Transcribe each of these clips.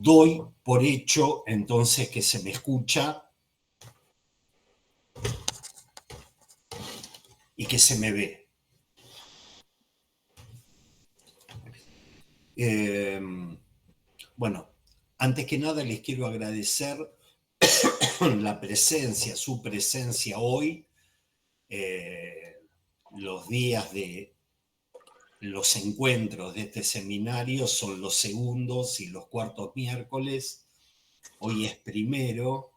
doy por hecho entonces que se me escucha y que se me ve. Bueno, antes que nada les quiero agradecer la presencia, su presencia hoy, los días de los encuentros de este seminario son los segundos y los cuartos miércoles. Hoy es primero,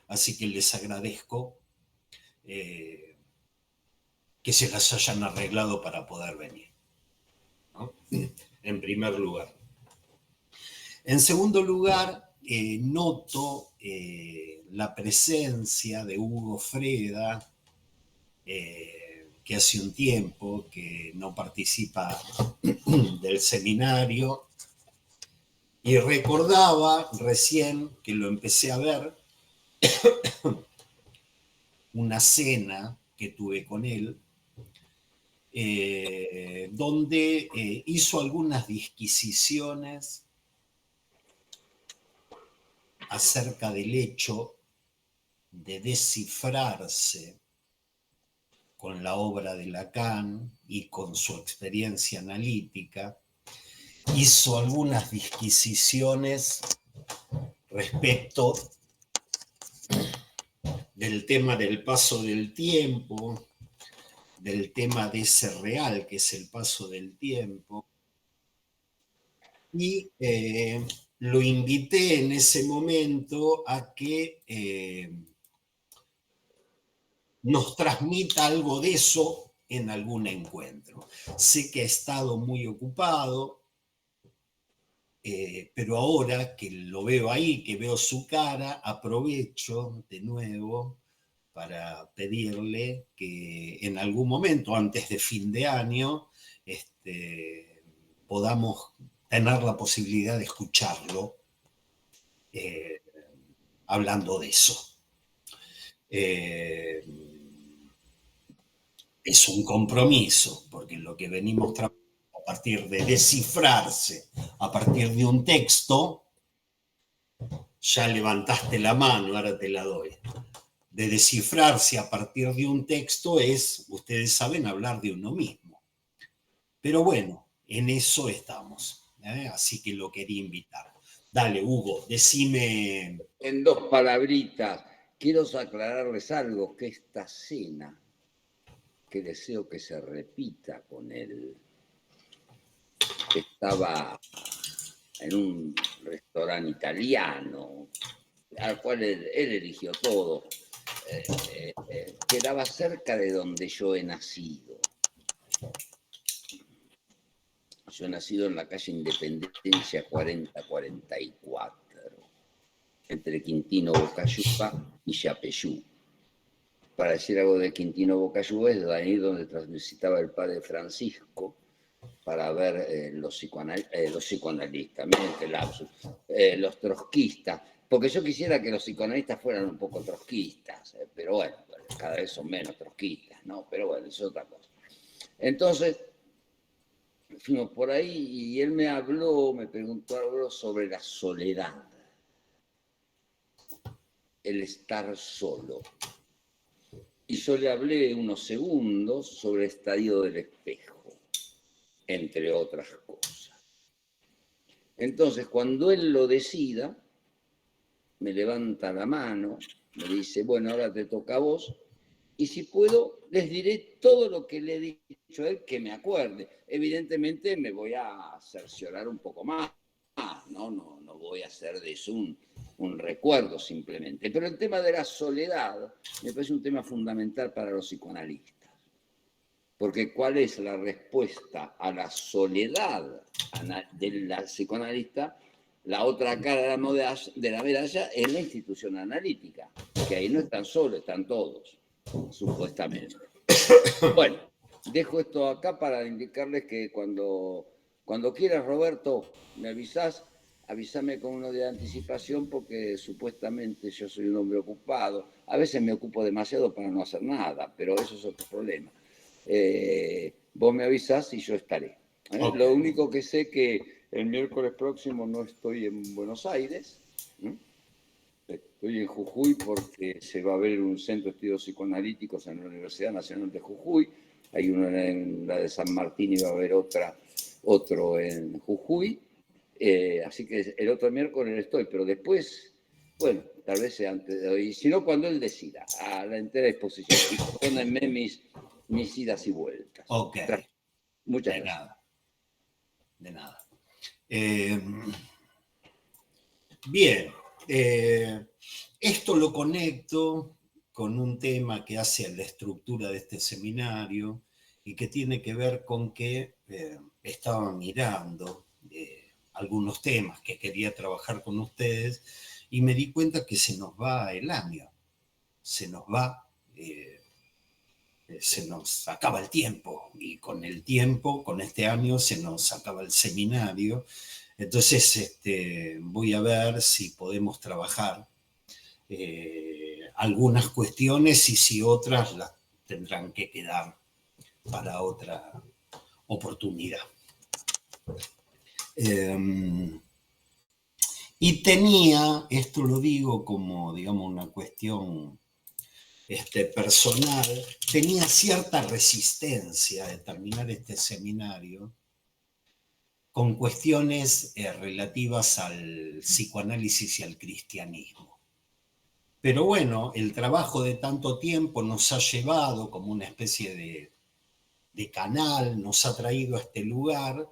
así que les agradezco que se las hayan arreglado para poder venir, ¿no? En primer lugar. En segundo lugar, noto la presencia de Hugo Freda, que hace un tiempo que no participa del seminario, y recordaba recién que lo empecé a ver, una cena que tuve con él, donde hizo algunas disquisiciones acerca del hecho de descifrarse con la obra de Lacan y con su experiencia analítica. Hizo algunas disquisiciones respecto del tema del paso del tiempo, del tema de ese real que es el paso del tiempo, y lo invité en ese momento a que nos transmita algo de eso en algún encuentro. Sé que ha estado muy ocupado, pero ahora que lo veo ahí, que veo su cara, aprovecho de nuevo para pedirle que en algún momento, antes de fin de año, podamos tener la posibilidad de escucharlo hablando de eso. Es un compromiso, porque lo que venimos trabajando a partir de descifrarse, a partir de un texto, ya levantaste la mano, ahora te la doy. De descifrarse a partir de un texto es, ustedes saben, hablar de uno mismo. Pero bueno, en eso estamos, así que lo quería invitar. Dale, Hugo, decime. En dos palabritas, quiero aclararles algo, que esta cena, que deseo que se repita con él, que estaba en un restaurante italiano, al cual él eligió todo, quedaba cerca de donde yo he nacido. Yo he nacido en la calle Independencia 4044, entre Quintino Bocayuba y Yapeyú. Para decir algo de Quintino Bocayuba, es ahí donde transitaba el padre Francisco para ver los psicoanalistas, miren qué lapsus, los trotskistas, porque yo quisiera que los psicoanalistas fueran un poco trotskistas, pero bueno, cada vez son menos trotskistas, ¿no? Pero bueno, eso es otra cosa. Entonces, fuimos por ahí y él me preguntó algo sobre la soledad, el estar solo. Y yo le hablé unos segundos sobre el estadio del espejo, entre otras cosas. Entonces, cuando él lo decida, me levanta la mano, me dice, bueno, ahora te toca a vos, y si puedo, les diré todo lo que le he dicho a él, que me acuerde. Evidentemente me voy a cerciorar un poco más, no voy a hacer de eso un recuerdo simplemente. Pero el tema de la soledad me parece un tema fundamental para los psicoanalistas. Porque ¿cuál es la respuesta a la soledad de la psicoanalista? La otra cara de la medalla es la institución analítica, que ahí no están solos, están todos, supuestamente. Bueno, dejo esto acá para indicarles que cuando quieras, Roberto, me avísame con uno de anticipación, porque supuestamente yo soy un hombre ocupado. A veces me ocupo demasiado para no hacer nada, pero eso es otro problema. Vos me avisás y yo estaré. Okay. Lo único que sé que El miércoles próximo no estoy en Buenos Aires, ¿no? Estoy en Jujuy porque se va a ver un centro de estudios psicoanalíticos en la Universidad Nacional de Jujuy. Hay uno en la de San Martín y va a haber otro en Jujuy. Así que el otro miércoles estoy, pero después, bueno, tal vez sea antes de hoy, si no, cuando él decida, a la entera disposición. Y perdónenme mis idas y vueltas. Ok, Muchas de gracias. nada, de nada. Bien, esto lo conecto con un tema que hace a la estructura de este seminario y que tiene que ver con que estaba mirando algunos temas que quería trabajar con ustedes y me di cuenta que se nos va el año, se nos va, se nos acaba el tiempo y con el tiempo, con este año se nos acaba el seminario. Entonces voy a ver si podemos trabajar algunas cuestiones y si otras las tendrán que quedar para otra oportunidad. Y tenía, esto lo digo como, digamos, una cuestión personal, tenía cierta resistencia de terminar este seminario con cuestiones relativas al psicoanálisis y al cristianismo. Pero bueno, el trabajo de tanto tiempo nos ha llevado como una especie de canal, nos ha traído a este lugar.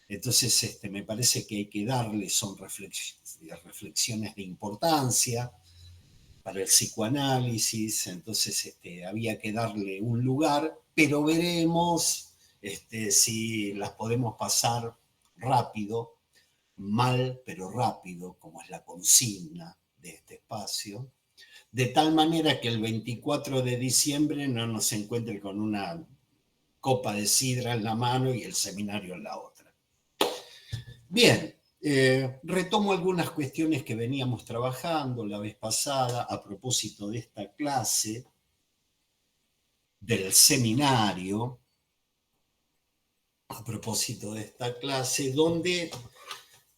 Entonces me parece que hay que darle, son reflexiones de importancia para el psicoanálisis, entonces había que darle un lugar, pero veremos si las podemos pasar rápido, mal pero rápido, como es la consigna de este espacio, de tal manera que el 24 de diciembre no nos encuentre con una copa de sidra en la mano y el seminario en la otra. Bien, retomo algunas cuestiones que veníamos trabajando la vez pasada a propósito de esta clase, del seminario, a propósito de esta clase, donde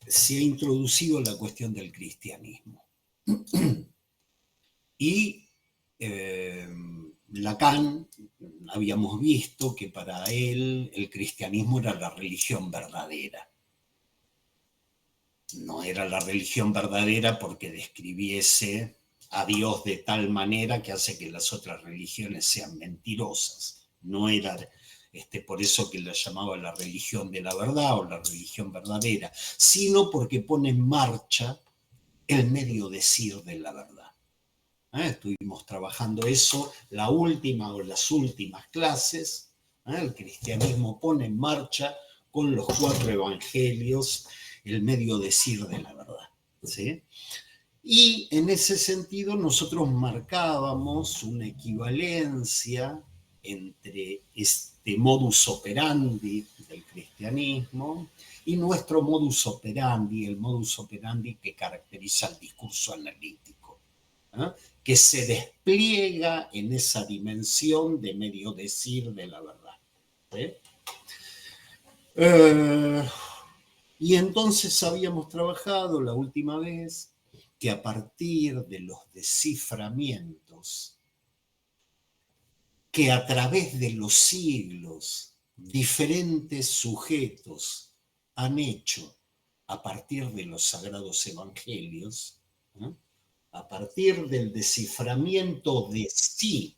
se ha introducido la cuestión del cristianismo. Y Lacan, habíamos visto que para él el cristianismo era la religión verdadera. No era la religión verdadera porque describiese a Dios de tal manera que hace que las otras religiones sean mentirosas. No era por eso que la llamaba la religión de la verdad o la religión verdadera, sino porque pone en marcha el medio decir de la verdad. Estuvimos trabajando eso la última o las últimas clases. El cristianismo pone en marcha con los 4 evangelios el medio decir de la verdad, ¿sí? Y en ese sentido nosotros marcábamos una equivalencia entre este modus operandi del cristianismo y nuestro modus operandi, el modus operandi que caracteriza el discurso analítico, que se despliega en esa dimensión de medio decir de la verdad, ¿sí? Y entonces habíamos trabajado la última vez que a partir de los desciframientos que a través de los siglos diferentes sujetos han hecho a partir de los sagrados evangelios, a partir del desciframiento de sí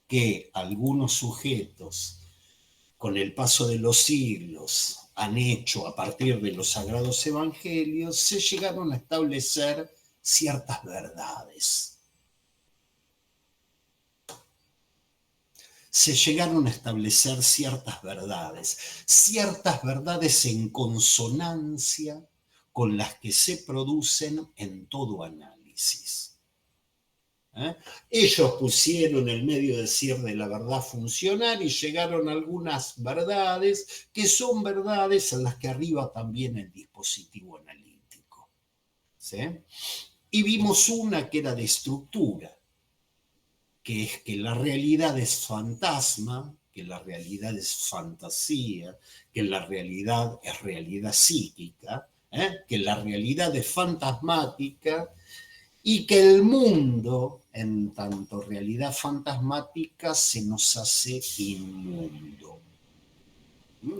que algunos sujetos con el paso de los siglos han hecho a partir de los sagrados evangelios, se llegaron a establecer ciertas verdades. Se llegaron a establecer ciertas verdades en consonancia con las que se producen en todo análisis. Ellos pusieron el medio decir de la verdad funcionar y llegaron a algunas verdades que son verdades a las que arriba también el dispositivo analítico, ¿sí? Y vimos una que era de estructura, que es que la realidad es fantasma que la realidad es fantasía, que la realidad es realidad psíquica, que la realidad es fantasmática y que el mundo, en tanto realidad fantasmática, se nos hace inmundo.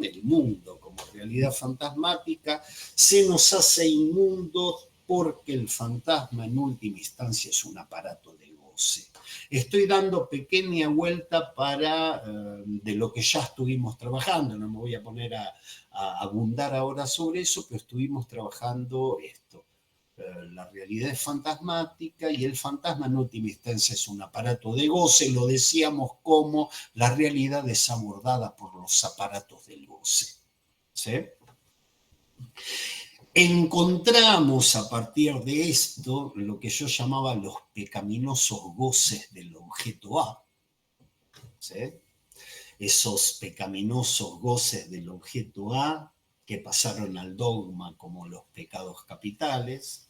El mundo como realidad fantasmática se nos hace inmundo porque el fantasma en última instancia es un aparato de goce. Estoy dando pequeña vuelta de lo que ya estuvimos trabajando, no me voy a poner a abundar ahora sobre eso, pero estuvimos trabajando esto. La realidad es fantasmática y el fantasma en última instancia es un aparato de goce, lo decíamos como la realidad es abordada por los aparatos del goce. ¿Sí? Encontramos a partir de esto lo que yo llamaba los pecaminosos goces del objeto A. ¿Sí? Esos pecaminosos goces del objeto A que pasaron al dogma como los pecados capitales.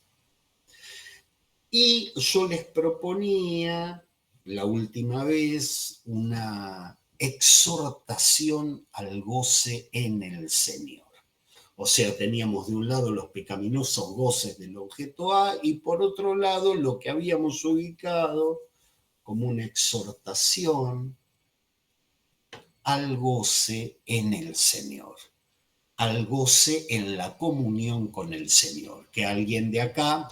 Y yo les proponía la última vez una exhortación al goce en el Señor. O sea, teníamos de un lado los pecaminosos goces del objeto A y por otro lado lo que habíamos ubicado como una exhortación al goce en el Señor, al goce en la comunión con el Señor. Que alguien de acá,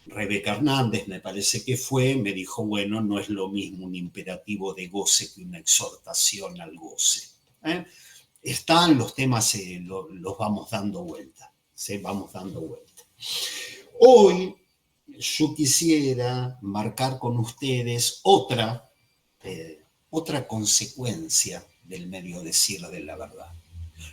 Rebeca Hernández me parece que fue, me dijo, bueno, no es lo mismo un imperativo de goce que una exhortación al goce. Están los temas, los vamos dando vuelta, vamos dando vuelta. Hoy yo quisiera marcar con ustedes otra consecuencia del medio decir de la verdad.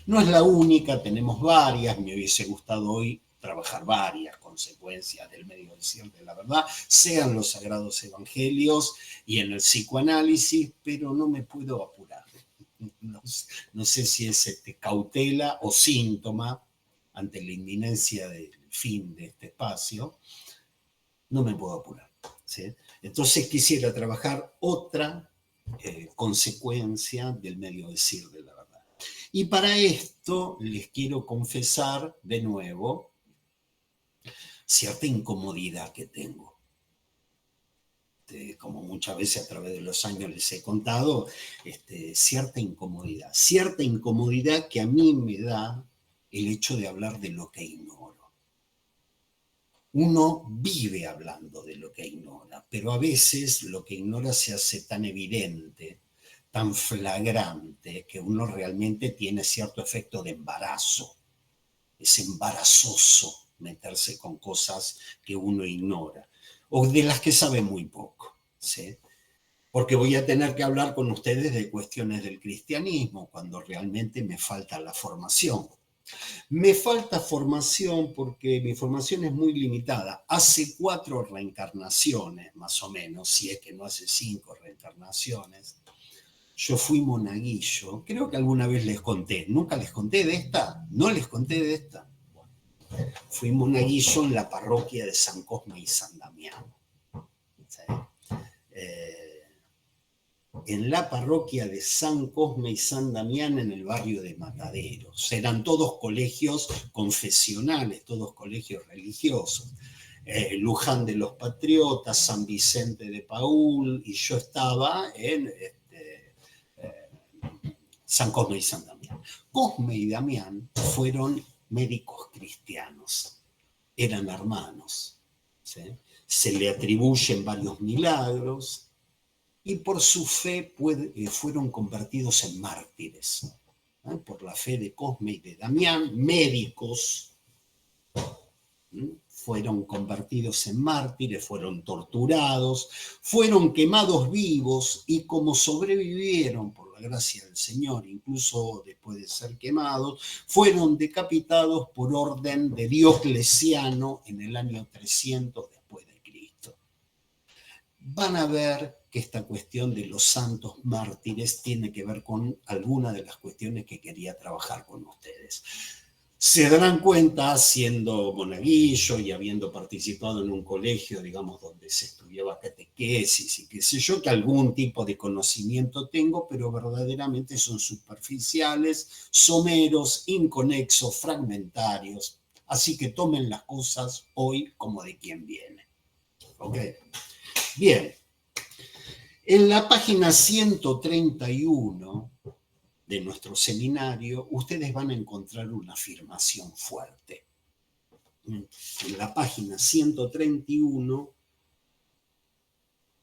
No es la única, tenemos varias, me hubiese gustado hoy trabajar varias consecuencias del medio decir de la verdad, sean los sagrados evangelios y en el psicoanálisis, pero no me puedo apurar. No sé si es cautela o síntoma ante la inminencia del fin de este espacio, no me puedo apurar. ¿Sí? Entonces quisiera trabajar otra consecuencia del medio decir de la verdad. Y para esto les quiero confesar de nuevo cierta incomodidad que tengo. Como muchas veces a través de los años les he contado, cierta incomodidad que a mí me da el hecho de hablar de lo que ignoro. Uno vive hablando de lo que ignora, pero a veces lo que ignora se hace tan evidente, tan flagrante, que uno realmente tiene cierto efecto de embarazo. Es embarazoso meterse con cosas que uno ignora o de las que sabe muy poco, ¿sí? Porque voy a tener que hablar con ustedes de cuestiones del cristianismo cuando realmente me falta la formación. Me falta formación porque mi formación es muy limitada. Hace 4 reencarnaciones, más o menos, si es que no hace 5 reencarnaciones, yo fui monaguillo. Creo que alguna vez les conté. ¿Nunca les conté de esta? ¿No les conté de esta? Fui monaguillo en la parroquia de San Cosme y San Damián. ¿Sí? En la parroquia de San Cosme y San Damián en el barrio de Mataderos. Eran todos colegios confesionales, todos colegios religiosos. Luján de los Patriotas, San Vicente de Paúl, y yo estaba en San Cosme y San Damián. Cosme y Damián fueron médicos cristianos, eran hermanos. ¿Sí? Se le atribuyen varios milagros y por su fe fueron convertidos en mártires. Por la fe de Cosme y de Damián, médicos fueron convertidos en mártires, fueron torturados, fueron quemados vivos y como sobrevivieron por la gracia del Señor, incluso después de ser quemados, fueron decapitados por orden de Diocleciano en el año 300 después de Cristo. Van a ver que esta cuestión de los santos mártires tiene que ver con alguna de las cuestiones que quería trabajar con ustedes. Se darán cuenta, siendo monaguillo y habiendo participado en un colegio, digamos, donde se estudiaba catequesis y qué sé yo, que algún tipo de conocimiento tengo, pero verdaderamente son superficiales, someros, inconexos, fragmentarios. Así que tomen las cosas hoy como de quien viene. ¿Ok? Bien. En la página 131 de nuestro seminario, ustedes van a encontrar una afirmación fuerte. En la página 131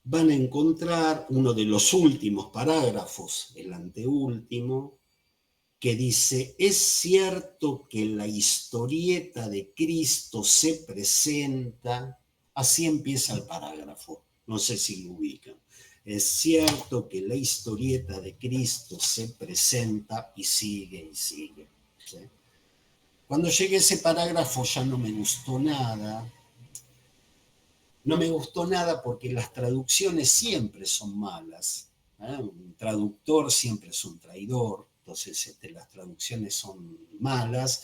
van a encontrar uno de los últimos parágrafos, el anteúltimo, que dice: es cierto que la historieta de Cristo se presenta, así empieza el parágrafo, no sé si lo ubican. Es cierto que la historieta de Cristo se presenta y sigue y sigue. ¿Sí? Cuando llegué a ese parágrafo ya no me gustó nada. No me gustó nada porque las traducciones siempre son malas. Un traductor siempre es un traidor. Entonces las traducciones son malas.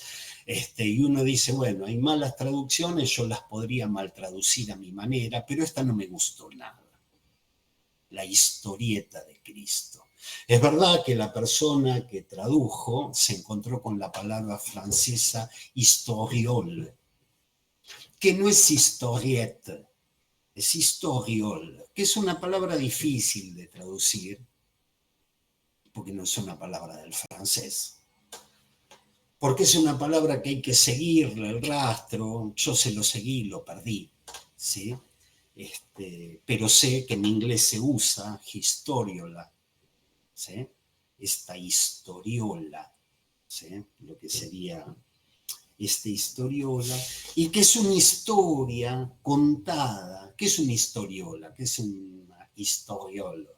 Y uno dice, bueno, hay malas traducciones, yo las podría mal traducir a mi manera, pero esta no me gustó nada. La historieta de Cristo. Es verdad que la persona que tradujo se encontró con la palabra francesa historiole, que no es historiette, es historiole, que es una palabra difícil de traducir, porque no es una palabra del francés. Porque es una palabra que hay que seguirle el rastro, yo se lo seguí, lo perdí, ¿sí? Pero sé que en inglés se usa historiola, ¿sí? Esta historiola, ¿sí? Lo que sería historiola, y que es una historia contada. ¿Qué es una historiola? ¿Qué es una historiola?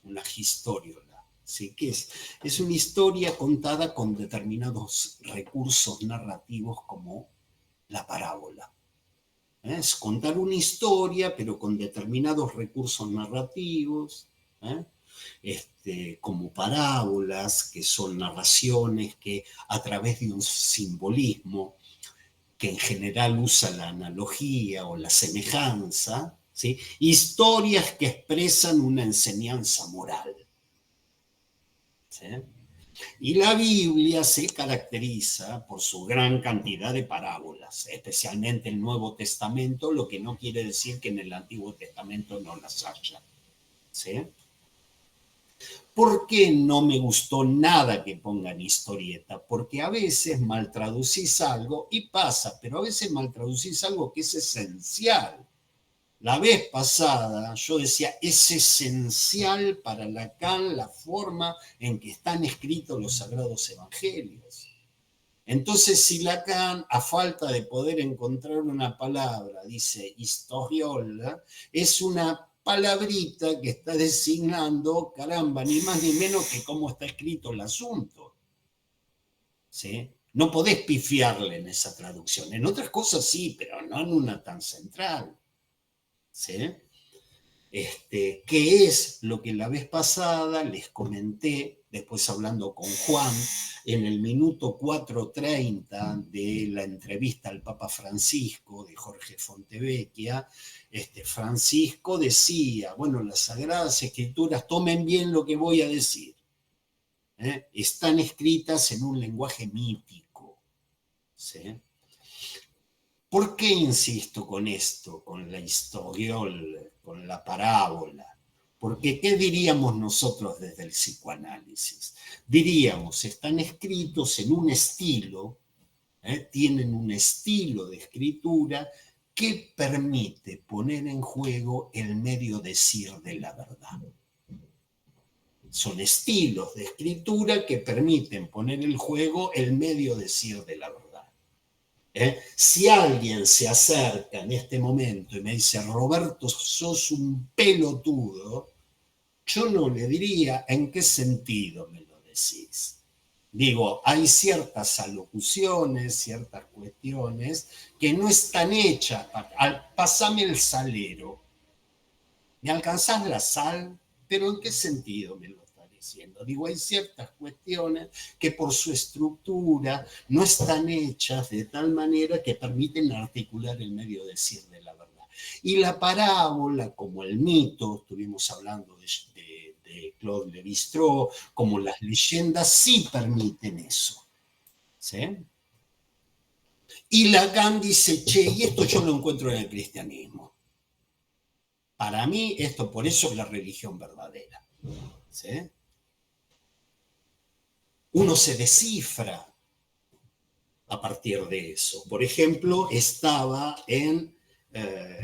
Una historiola, ¿sí? ¿Qué es? Es una historia contada con determinados recursos narrativos como la parábola. Es contar una historia, pero con determinados recursos narrativos, como parábolas, que son narraciones que a través de un simbolismo que en general usa la analogía o la semejanza, ¿sí? Historias que expresan una enseñanza moral. ¿Sí? Y la Biblia se caracteriza por su gran cantidad de parábolas, especialmente el Nuevo Testamento, lo que no quiere decir que en el Antiguo Testamento no las haya. ¿Sí? ¿Por qué no me gustó nada que pongan historieta? Porque a veces mal traducís algo y pasa, pero a veces mal traducís algo que es esencial. La vez pasada yo decía, es esencial para Lacan la forma en que están escritos los sagrados evangelios. Entonces, si Lacan, a falta de poder encontrar una palabra, dice historiola, es una palabrita que está designando, caramba, ni más ni menos que cómo está escrito el asunto. ¿Sí? No podés pifiarle en esa traducción. En otras cosas sí, pero no en una tan central. ¿Sí? ¿Qué es lo que la vez pasada les comenté, después hablando con Juan, en el minuto 4:30 de la entrevista al Papa Francisco de Jorge Fontevecchia? Francisco decía, bueno, las Sagradas Escrituras, tomen bien lo que voy a decir, están escritas en un lenguaje mítico, ¿sí? ¿Por qué insisto con esto, con la historiol, con la parábola? Porque ¿qué diríamos nosotros desde el psicoanálisis? Diríamos, están escritos en un estilo, tienen un estilo de escritura que permite poner en juego el medio decir de la verdad. Son estilos de escritura que permiten poner en juego el medio decir de la verdad. Si alguien se acerca en este momento y me dice, Roberto, sos un pelotudo, yo no le diría en qué sentido me lo decís. Digo, hay ciertas alocuciones, ciertas cuestiones que no están hechas. Pasame el salero. ¿Me alcanzás la sal? ¿Pero en qué sentido me lo estás diciendo. Digo, hay ciertas cuestiones que por su estructura no están hechas de tal manera que permiten articular el medio decir de la verdad. Y la parábola, como el mito, estuvimos hablando de Claude Lévi-Strauss, como las leyendas, sí permiten eso. ¿Sí? Y Lacan dice, che, y esto yo lo encuentro en el cristianismo. Para mí, esto por eso es la religión verdadera. ¿Sí? Uno se descifra a partir de eso. Por ejemplo, estaba en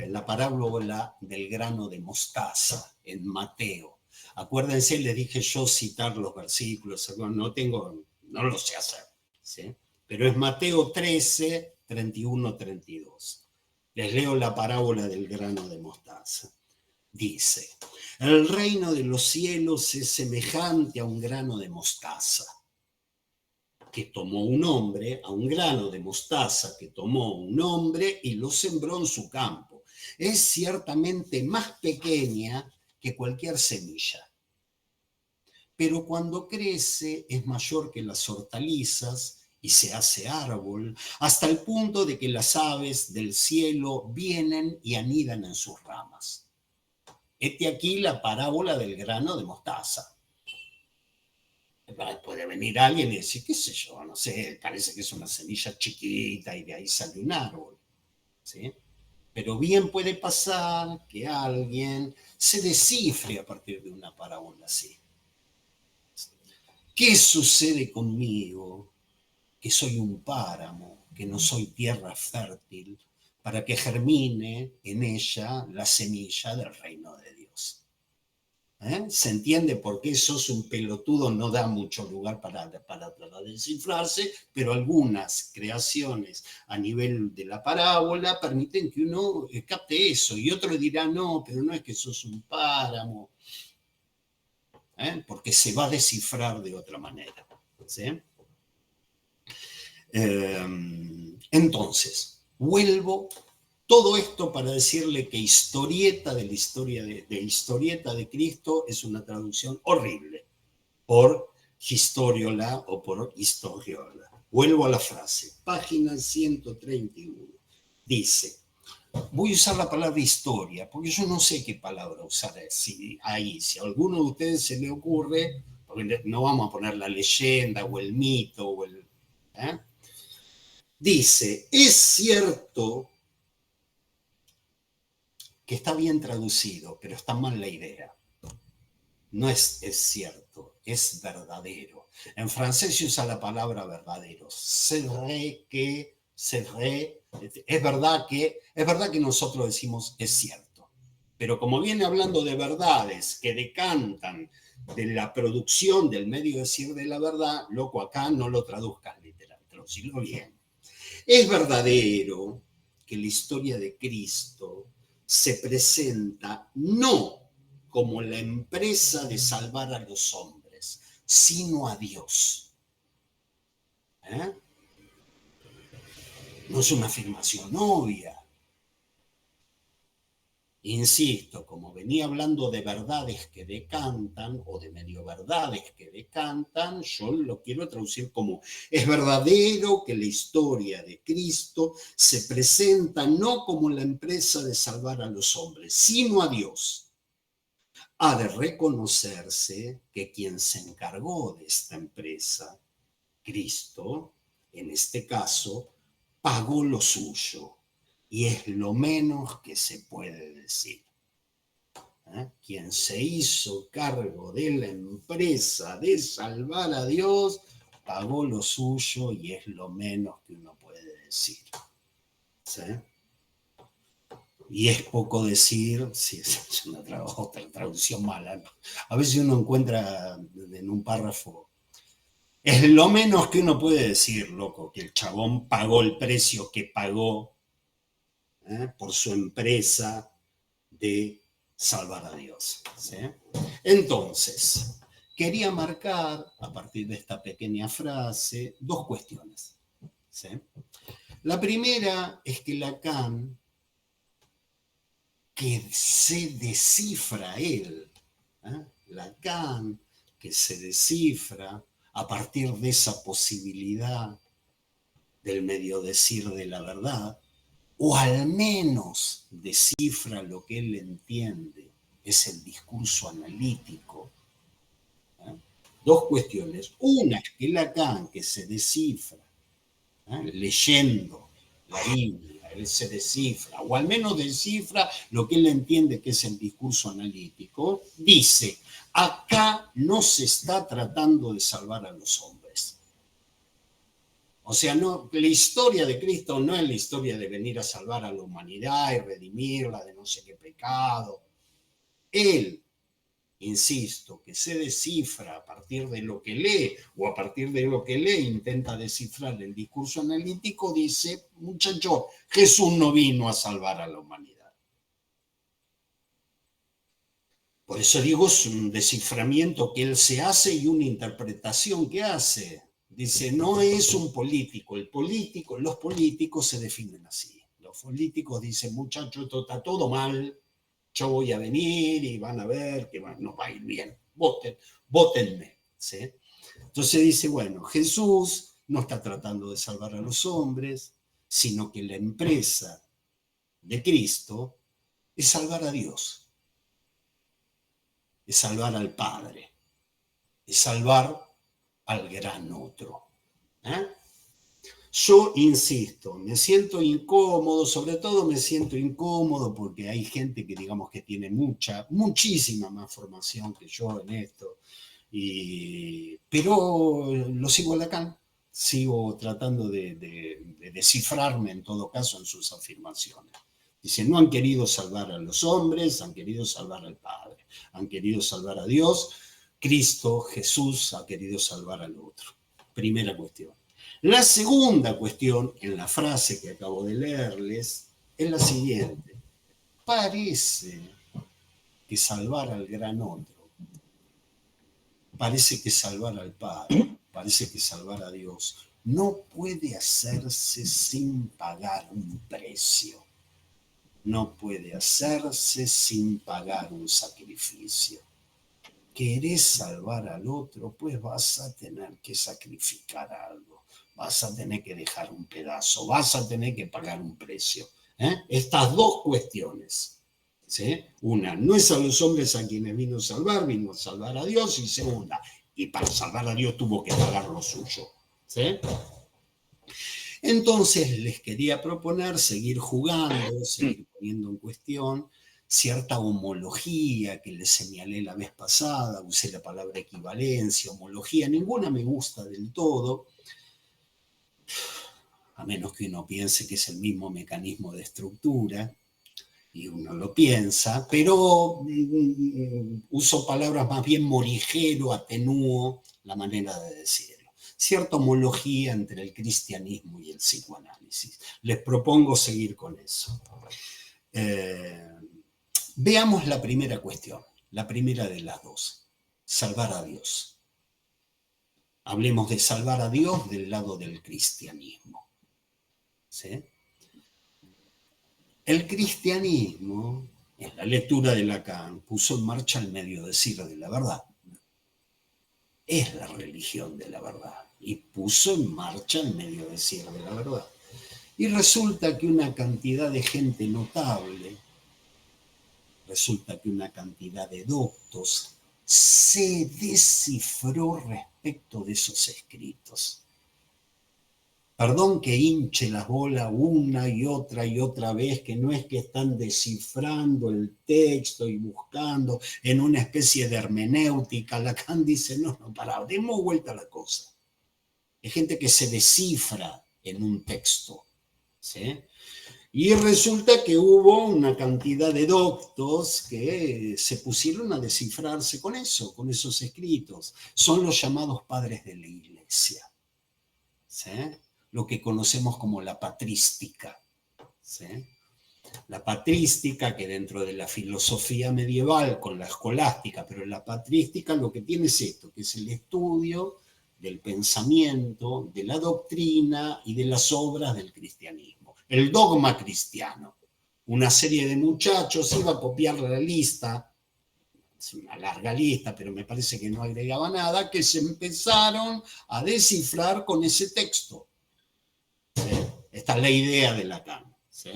la parábola del grano de mostaza, en Mateo. Acuérdense, les dije yo citar los versículos, no lo sé hacer, ¿sí? Pero es Mateo 13, 31, 32. Les leo la parábola del grano de mostaza. Dice, el reino de los cielos es semejante a un grano de mostaza que tomó un hombre, a un grano de mostaza que tomó un hombre y lo sembró en su campo. Es ciertamente más pequeña que cualquier semilla, pero cuando crece es mayor que las hortalizas y se hace árbol, hasta el punto de que las aves del cielo vienen y anidan en sus ramas. Este aquí la parábola del grano de mostaza. Puede venir alguien y decir, qué sé yo, no sé, parece que es una semilla chiquita y de ahí sale un árbol. ¿Sí? Pero bien puede pasar que alguien se descifre a partir de una parábola así. ¿Qué sucede conmigo? Que soy un páramo, que no soy tierra fértil, para que germine en ella la semilla del reino de Dios. ¿Se entiende por qué sos un pelotudo? No da mucho lugar para tratar de descifrarse, pero algunas creaciones a nivel de la parábola permiten que uno capte eso. Y otro dirá, no, pero no es que sos un páramo, porque se va a descifrar de otra manera. ¿Sí? Entonces, vuelvo. Todo esto para decirle que historieta de la historia de historieta de Cristo es una traducción horrible por Historiola o por Historiola. Vuelvo a la frase, página 131. Dice, voy a usar la palabra historia, porque yo no sé qué palabra usar si a alguno de ustedes se le ocurre, porque no vamos a poner la leyenda o el mito o el... Dice, es cierto que está bien traducido, pero está mal la idea. No es cierto, es verdadero. En francés se usa la palabra verdadero. Es verdad que nosotros decimos es cierto. Pero como viene hablando de verdades que decantan de la producción del medio decir de la verdad, loco, acá no lo traduzcas literal, traducirlo bien. Es verdadero que la historia de Cristo se presenta no como la empresa de salvar a los hombres, sino a Dios. No es una afirmación obvia. Insisto, como venía hablando de verdades que decantan o de medio verdades que decantan, yo lo quiero traducir como es verdadero que la historia de Cristo se presenta no como la empresa de salvar a los hombres, sino a Dios. Ha de reconocerse que quien se encargó de esta empresa, Cristo, en este caso, pagó lo suyo. Y es lo menos que se puede decir. Quien se hizo cargo de la empresa de salvar a Dios, pagó lo suyo y es lo menos que uno puede decir. ¿Sí? Y es poco decir, si es una otra traducción mala, ¿no? A veces uno encuentra en un párrafo, es lo menos que uno puede decir, loco, que el chabón pagó el precio que pagó por su empresa de salvar a Dios. ¿Sí? Entonces, quería marcar, a partir de esta pequeña frase, dos cuestiones. ¿Sí? La primera es que Lacan, que se descifra él, Lacan que se descifra a partir de esa posibilidad del medio decir de la verdad, o al menos descifra lo que él entiende, es el discurso analítico. Dos cuestiones. Una es que Lacan, que se descifra, leyendo la Biblia, él se descifra, o al menos descifra lo que él entiende que es el discurso analítico, dice, acá no se está tratando de salvar a los hombres. O sea, no, la historia de Cristo no es la historia de venir a salvar a la humanidad y redimirla de no sé qué pecado. Él, insisto, que se descifra a partir de lo que lee, o a partir de lo que lee intenta descifrar el discurso analítico, dice, muchacho, Jesús no vino a salvar a la humanidad. Por eso digo, es un desciframiento que él se hace y una interpretación que hace. Dice, no es un político, los políticos se definen así. Los políticos dicen, muchacho, esto está todo mal, yo voy a venir y van a ver que nos va a ir bien, votenme. ¿Sí? Entonces dice, bueno, Jesús no está tratando de salvar a los hombres, sino que la empresa de Cristo es salvar a Dios, es salvar al Padre, es salvar al gran otro. Yo insisto, me siento incómodo, sobre todo me siento incómodo porque hay gente que digamos que tiene muchísima más formación que yo en esto, pero lo sigo a Lacan, sigo tratando de descifrarme en todo caso en sus afirmaciones. Dice, no han querido salvar a los hombres, han querido salvar al Padre, han querido salvar a Dios, Cristo, Jesús ha querido salvar al otro. Primera cuestión. La segunda cuestión, en la frase que acabo de leerles, es la siguiente. Parece que salvar al gran otro, parece que salvar al Padre, parece que salvar a Dios, no puede hacerse sin pagar un precio. No puede hacerse sin pagar un sacrificio. ¿Querés salvar al otro? Pues vas a tener que sacrificar algo. Vas a tener que dejar un pedazo, vas a tener que pagar un precio. Estas dos cuestiones. ¿Sí? Una, no es a los hombres a quienes vino a salvar, vino a salvar a Dios. Y segunda, y para salvar a Dios tuvo que pagar lo suyo. ¿Sí? Entonces les quería proponer seguir jugando, seguir poniendo en cuestión cierta homología que les señalé la vez pasada, usé la palabra equivalencia, homología, ninguna me gusta del todo, a menos que uno piense que es el mismo mecanismo de estructura, y uno lo piensa, pero uso palabras más bien morigero, atenúo la manera de decirlo. Cierta homología entre el cristianismo y el psicoanálisis. Les propongo seguir con eso. Veamos la primera cuestión, la primera de las dos, salvar a Dios. Hablemos de salvar a Dios del lado del cristianismo. ¿Sí? El cristianismo, en la lectura de Lacan, puso en marcha el medio decir de la verdad. Es la religión de la verdad. Y puso en marcha el medio decir de la verdad. Y resulta que una cantidad de gente notable, resulta que una cantidad de doctos se descifró respecto de esos escritos. Perdón que hinche las bolas una y otra vez, que no es que están descifrando el texto y buscando en una especie de hermenéutica. Lacan dice, no, pará, demos vuelta a la cosa. Hay gente que se descifra en un texto, ¿sí? Y resulta que hubo una cantidad de doctos que se pusieron a descifrarse con eso, con esos escritos. Son los llamados padres de la Iglesia, ¿sí? Lo que conocemos como la patrística. ¿Sí? La patrística, que dentro de la filosofía medieval con la escolástica, pero la patrística lo que tiene es esto, que es el estudio del pensamiento, de la doctrina y de las obras del cristianismo. El dogma cristiano. Una serie de muchachos iba a copiar la lista es una larga lista, pero me parece que no agregaba nada, que se empezaron a descifrar con ese texto. ¿Sí? Esta es la idea de Lacan. ¿Sí?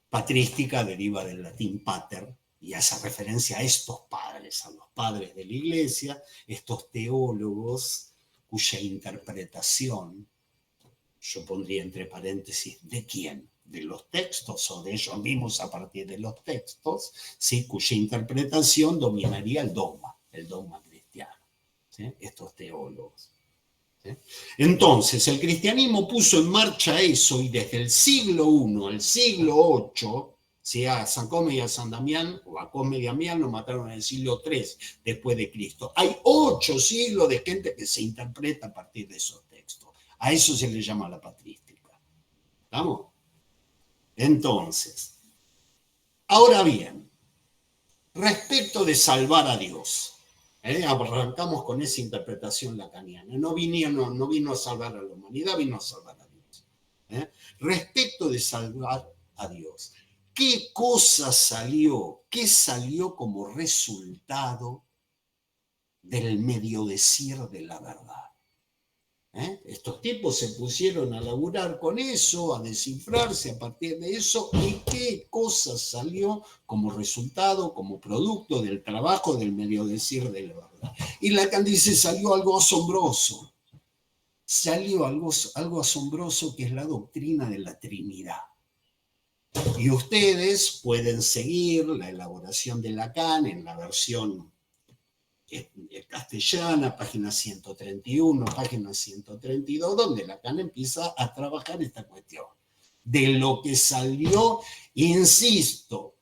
Patrística deriva del latín pater, y hace referencia a estos padres, a los padres de la Iglesia, estos teólogos cuya interpretación, yo pondría entre paréntesis, ¿de quién? De los textos o de ellos mismos a partir de los textos, ¿sí? Cuya interpretación dominaría el dogma cristiano, ¿sí? Estos teólogos. ¿Sí? Entonces, el cristianismo puso en marcha eso, y desde el siglo I al siglo VIII, ¿sí? A San Cosme y a San Damián, o a Cosme y Damián, lo mataron en el siglo III después de Cristo. Hay 8 siglos de gente que se interpreta a partir de esos textos. A eso se le llama la patrística. ¿Estamos? Entonces, ahora bien, respecto de salvar a Dios, arrancamos con esa interpretación lacaniana. No vino a salvar a la humanidad, vino a salvar a Dios. Respecto de salvar a Dios, ¿qué cosa salió? ¿Qué salió como resultado del mediodecir de la verdad? Estos tipos se pusieron a laburar con eso, a descifrarse a partir de eso, y qué cosa salió como resultado, como producto del trabajo del mediodecir de la verdad. Y Lacan dice, salió algo asombroso. Salió algo asombroso, que es la doctrina de la Trinidad. Y ustedes pueden seguir la elaboración de Lacan en la versión castellana, página 131, página 132, donde Lacan empieza a trabajar esta cuestión. De lo que salió, insisto,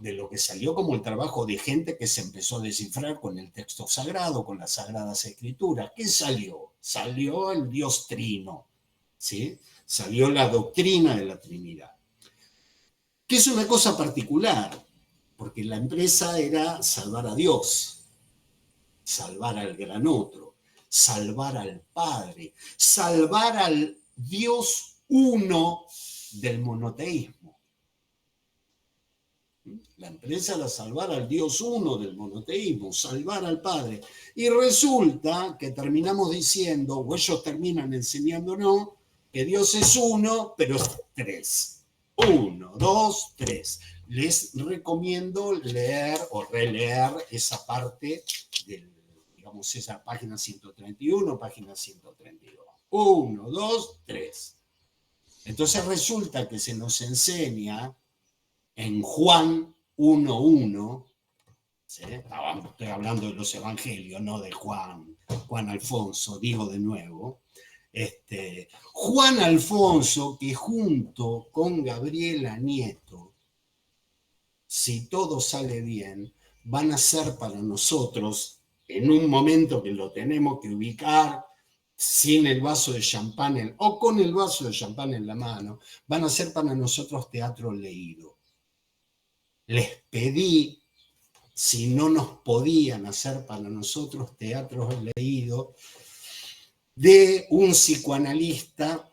de lo que salió como el trabajo de gente que se empezó a descifrar con el texto sagrado, con las sagradas escrituras. ¿Qué salió? Salió el Dios Trino, ¿sí? Salió la doctrina de la Trinidad, que es una cosa particular, porque la empresa era salvar a Dios, salvar al gran otro, salvar al Padre, salvar al Dios uno del monoteísmo. La empresa era salvar al Dios uno del monoteísmo, salvar al Padre. Y resulta que terminamos diciendo, o ellos terminan enseñándonos, que Dios es uno, pero es 3. 1, 2, 3. Les recomiendo leer o releer esa parte del, digamos, esa página 131, página 132. 1, 2, 3. Entonces resulta que se nos enseña en Juan 1:1, ¿sí? Estoy hablando de los evangelios, no de Juan Alfonso, digo de nuevo. Juan Alfonso, que junto con Gabriela Nieto, si todo sale bien, van a ser para nosotros, en un momento que lo tenemos que ubicar, sin el vaso de champán o con el vaso de champán en la mano, van a ser para nosotros teatro leído. Les pedí si no nos podían hacer para nosotros teatros leídos de un psicoanalista.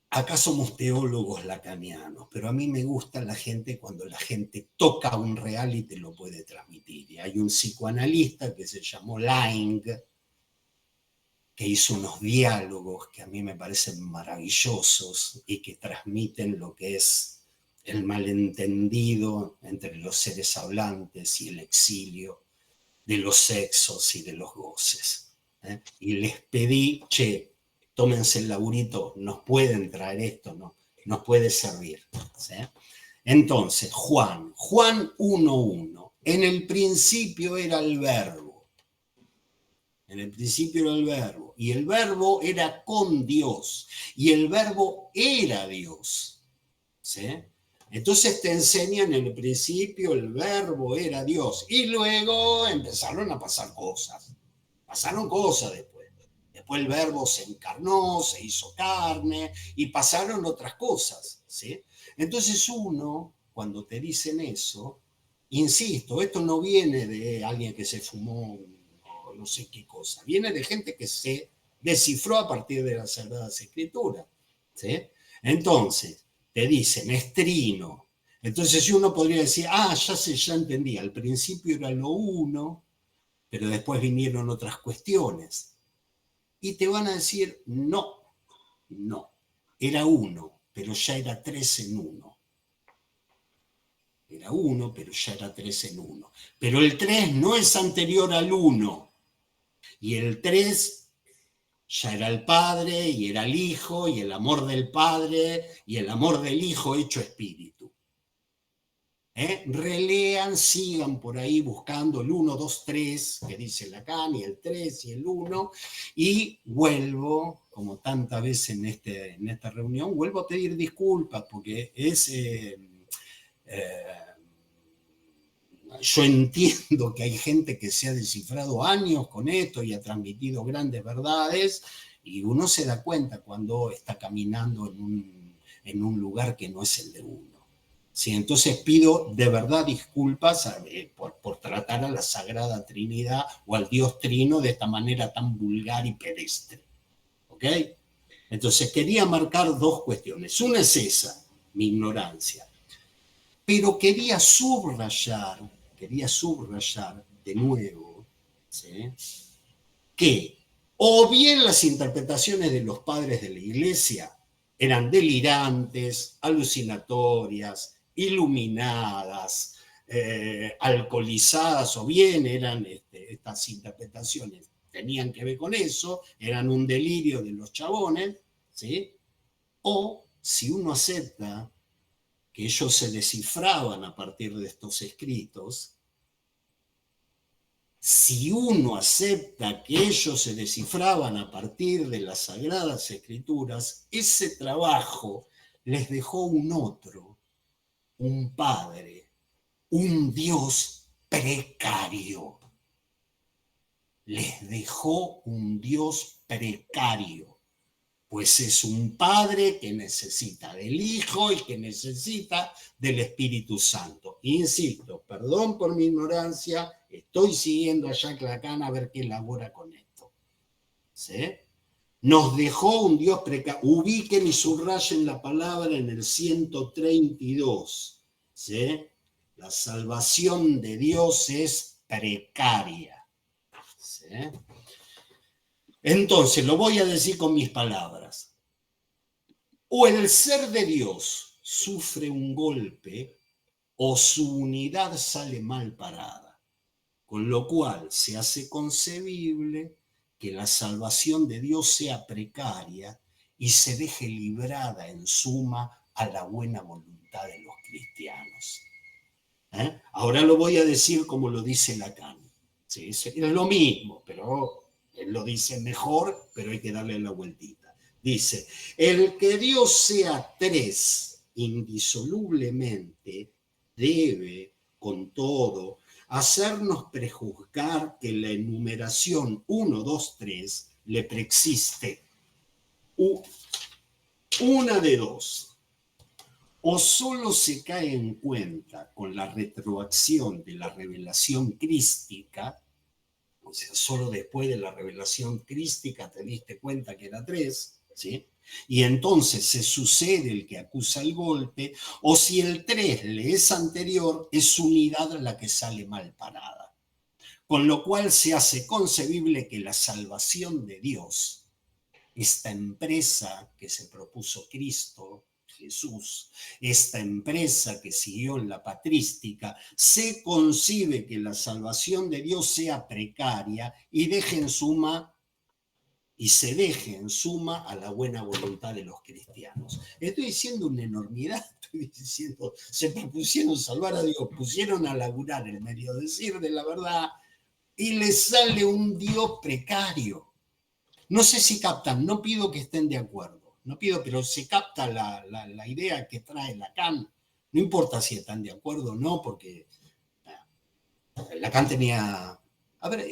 Acá somos teólogos lacanianos, pero a mí me gusta la gente cuando la gente toca un real y te lo puede transmitir. Y hay un psicoanalista que se llamó Laing, que hizo unos diálogos que a mí me parecen maravillosos y que transmiten lo que es el malentendido entre los seres hablantes y el exilio de los sexos y de los goces. Y les pedí, che, tómense el laburito, nos pueden traer esto, ¿no? Nos puede servir. ¿Sí? Entonces, Juan 1:1, en el principio era el verbo. En el principio era el verbo, y el verbo era con Dios, y el verbo era Dios. ¿Sí? Entonces te enseñan en el principio el verbo era Dios, y luego empezaron a pasar cosas. Pasaron cosas después. Después el verbo se encarnó, se hizo carne, y pasaron otras cosas. ¿Sí? Entonces uno, cuando te dicen eso, insisto, esto no viene de alguien que se fumó no sé qué cosa, viene de gente que se descifró a partir de las Sagradas Escrituras. ¿Sí? Entonces, te dicen es trino, Entonces si uno podría decir, ya entendí, al principio era lo uno, pero después vinieron otras cuestiones. Y te van a decir, no, era uno, pero ya era 3 en 1. Era 1, pero ya era 3 en 1. Pero el 3 no es anterior al 1. Y el 3 ya era el Padre, y era el Hijo, y el amor del Padre, y el amor del Hijo hecho espíritu. Relean, sigan por ahí buscando el 1, 2, 3, que dice Lacan, y el 3 y el 1, y vuelvo, como tantas veces en esta reunión, vuelvo a pedir disculpas, porque yo entiendo que hay gente que se ha descifrado años con esto y ha transmitido grandes verdades, y uno se da cuenta cuando está caminando en un lugar que no es el de uno. Sí, entonces pido de verdad disculpas por tratar a la Sagrada Trinidad o al Dios Trino de esta manera tan vulgar y pedestre. ¿Ok? Entonces quería marcar dos cuestiones. Una es esa, mi ignorancia. Pero quería subrayar de nuevo, ¿sí?, que o bien las interpretaciones de los padres de la Iglesia eran delirantes, alucinatorias, iluminadas, alcoholizadas, o bien eran estas interpretaciones tenían que ver con eso, eran un delirio de los chabones, ¿sí? O si uno acepta que ellos se descifraban a partir de estos escritos, si uno acepta que ellos se descifraban a partir de las Sagradas Escrituras, ese trabajo les dejó un otro, un Padre, un Dios precario. Les dejó un Dios precario, pues es un Padre que necesita del Hijo y que necesita del Espíritu Santo. Insisto, perdón por mi ignorancia, estoy siguiendo a Jacques Lacan a ver qué elabora con esto. ¿Sí? Nos dejó un Dios precario. Ubiquen y subrayen la palabra en el 132. ¿Sí? La salvación de Dios es precaria. ¿Sí? Entonces, lo voy a decir con mis palabras. O el ser de Dios sufre un golpe o su unidad sale mal parada, con lo cual se hace concebible que la salvación de Dios sea precaria y se deje librada en suma a la buena voluntad de los cristianos. Ahora lo voy a decir como lo dice Lacan. ¿Sí? Es lo mismo, pero él lo dice mejor, pero hay que darle la vueltita. Dice, el que Dios sea 3 indisolublemente debe, con todo, hacernos prejuzgar que la enumeración 1, 2, 3 le preexiste. Una de dos. O solo se cae en cuenta con la retroacción de la revelación crística, o sea, solo después de la revelación crística te diste cuenta que era 3, ¿sí? Y entonces se sucede el que acusa el golpe, o si el 3 le es anterior, es unidad la que sale mal parada. Con lo cual se hace concebible que la salvación de Dios, esta empresa que se propuso Cristo, Jesús, esta empresa que siguió en la patrística, se concibe que la salvación de Dios sea precaria y se deje en suma a la buena voluntad de los cristianos. Estoy diciendo una enormidad, estoy diciendo, se propusieron salvar a Dios, pusieron a laburar el medio decir de la verdad y les sale un Dios precario. No sé si captan, no pido que estén de acuerdo, no pido, pero se capta la idea que trae Lacan. No importa si están de acuerdo o no, porque Lacan tenía... A ver,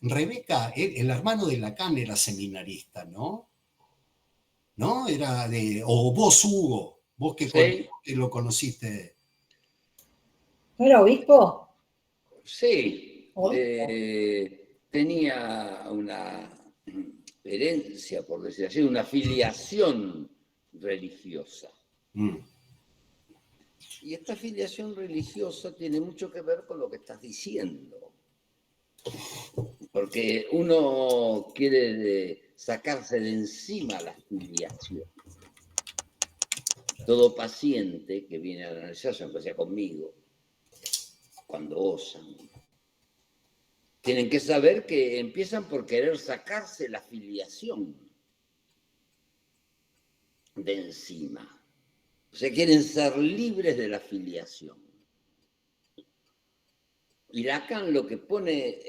Rebeca, el hermano de Lacan era seminarista, ¿no? ¿No? Era de... O vos, Hugo, vos que ¿Sí? lo conociste. ¿No era obispo? Sí. ¿Obispo? Tenía una herencia, por decir así, una filiación religiosa. Y esta filiación religiosa tiene mucho que ver con lo que estás diciendo. Porque uno quiere sacarse de encima la filiación. Todo paciente que viene a analizarse, aunque sea conmigo, cuando osan, tienen que saber que empiezan por querer sacarse la filiación de encima. O sea, quieren ser libres de la filiación. Y Lacan lo que pone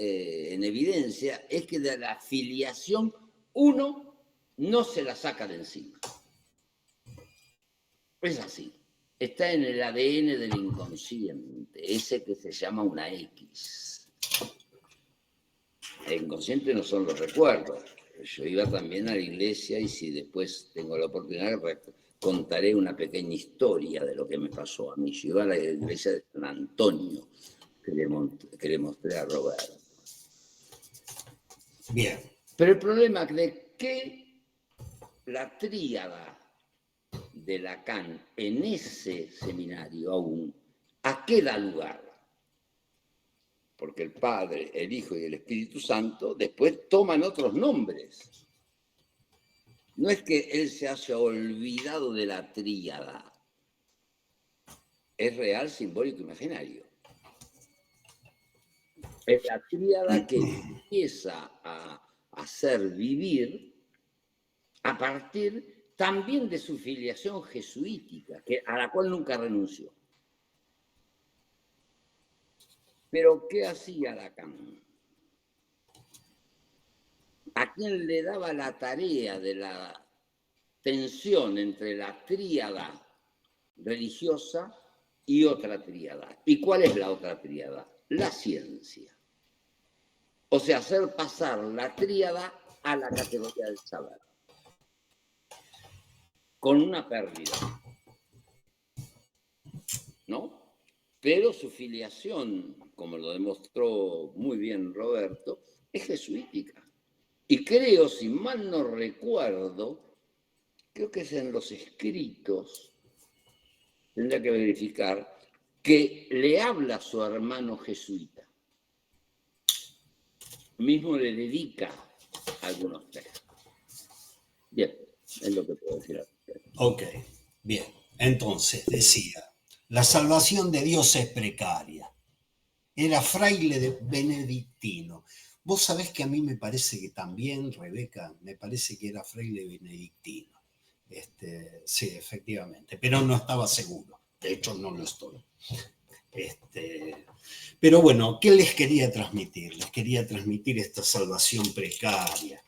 en evidencia es que de la filiación uno no se la saca de encima. Es así. Está en el ADN del inconsciente, ese que se llama una X. El inconsciente no son los recuerdos. Yo iba también a la iglesia y si después tengo la oportunidad, contaré una pequeña historia de lo que me pasó a mí. Yo iba a la iglesia de San Antonio, que le mostré a Roberto. Bien. Pero el problema es de que la tríada de Lacan en ese seminario aún, ¿a qué da lugar? Porque el Padre, el Hijo y el Espíritu Santo después toman otros nombres. No es que él se haya olvidado de la tríada. Es real, simbólico, imaginario. Es la tríada que empieza a hacer vivir a partir también de su filiación jesuítica, a la cual nunca renunció. Pero ¿qué hacía Lacan? ¿A quién le daba la tarea de la tensión entre la tríada religiosa y otra tríada? ¿Y cuál es la otra tríada? La ciencia. O sea, hacer pasar la tríada a la categoría del saber. Con una pérdida. ¿No? Pero su filiación, como lo demostró muy bien Roberto, es jesuítica. Y creo, si mal no recuerdo, creo que es en los escritos, tendría que verificar, que le habla a su hermano jesuita. Mismo le dedica algunos textos. Bien, es lo que puedo decir. Ok, bien. Entonces, decía, la salvación de Dios es precaria. Era fraile benedictino. Vos sabés que a mí me parece que también, Rebeca, me parece que era fraile benedictino. Sí, efectivamente, pero no estaba seguro. De hecho, no lo estoy. Pero bueno, ¿qué les quería transmitir? Les quería transmitir esta salvación precaria,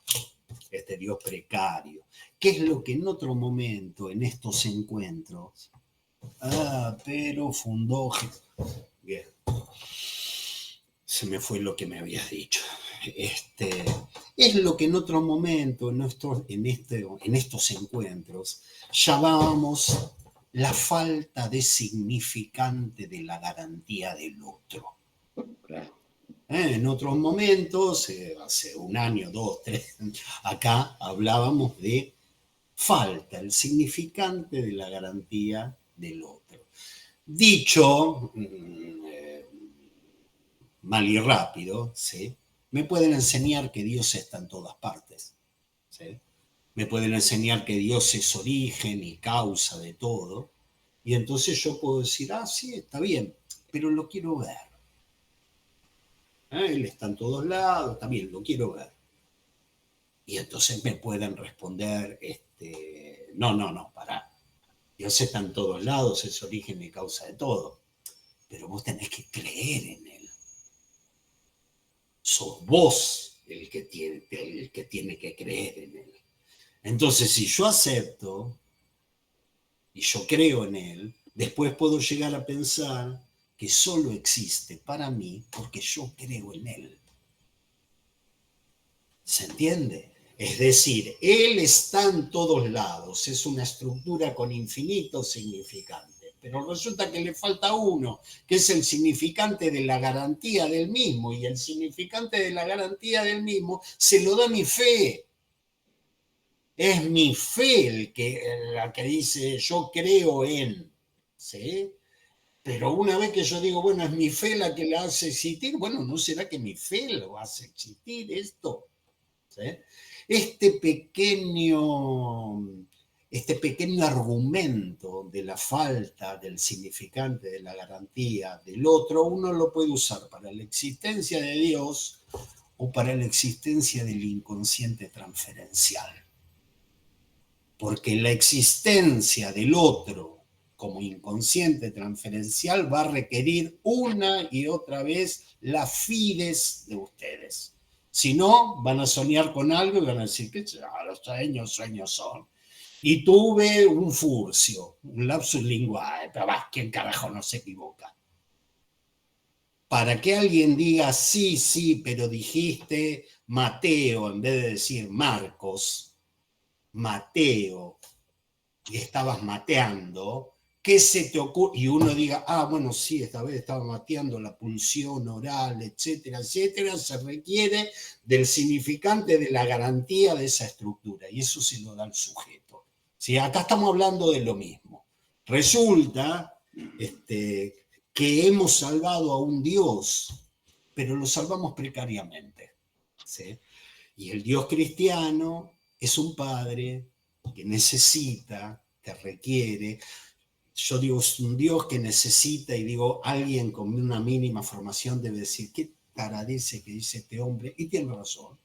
este Dios precario. ¿Qué es lo que en otro momento, en estos encuentros, pero fundó... Bien. Se me fue lo que me habías dicho. Es lo que en otro momento, en estos encuentros, llamábamos la falta de significante de la garantía del otro. En otros momentos, hace un año, 2, 3, acá hablábamos de falta, el significante de la garantía del otro. Dicho mal y rápido, ¿sí? Me pueden enseñar que Dios está en todas partes, ¿sí? Me pueden enseñar que Dios es origen y causa de todo, y entonces yo puedo decir, sí, está bien, pero lo quiero ver. Él está en todos lados, también lo quiero ver. Y entonces me pueden responder, no, pará. Dios está en todos lados, es origen y causa de todo, pero vos tenés que creer en él. Sos vos el que tiene que creer en él. Entonces, si yo acepto y yo creo en él, después puedo llegar a pensar que solo existe para mí porque yo creo en él. ¿Se entiende? Es decir, él está en todos lados, es una estructura con infinitos significantes, pero resulta que le falta uno, que es el significante de la garantía del mismo, y el significante de la garantía del mismo se lo da mi fe. Es mi fe la que dice yo creo en, ¿sí? Pero una vez que yo digo, bueno, es mi fe la que la hace existir, bueno, ¿no será que mi fe lo hace existir esto? ¿Sí? Este pequeño, este pequeño argumento de la falta del significante, de la garantía del otro, uno lo puede usar para la existencia de Dios o para la existencia del inconsciente transferencial. Porque la existencia del otro como inconsciente transferencial va a requerir una y otra vez la fides de ustedes. Si no, van a soñar con algo y van a decir que los sueños son. Y tuve un furcio, un lapsus linguae, pero ¿quién carajo no se equivoca? Para que alguien diga sí, pero dijiste Mateo en vez de decir Marcos, Mateo, y estabas mateando, ¿qué se te ocurre? Y uno diga, bueno, sí, esta vez estaba mateando la pulsión oral, etcétera, etcétera, se requiere del significante de la garantía de esa estructura, y eso se lo da al sujeto. ¿Sí? Acá estamos hablando de lo mismo. Resulta que hemos salvado a un Dios, pero lo salvamos precariamente. ¿Sí? Y el Dios cristiano es un padre que necesita, que requiere. Yo digo, es un Dios que necesita, y digo, alguien con una mínima formación debe decir, ¿qué taradece que dice este hombre? Y tiene razón,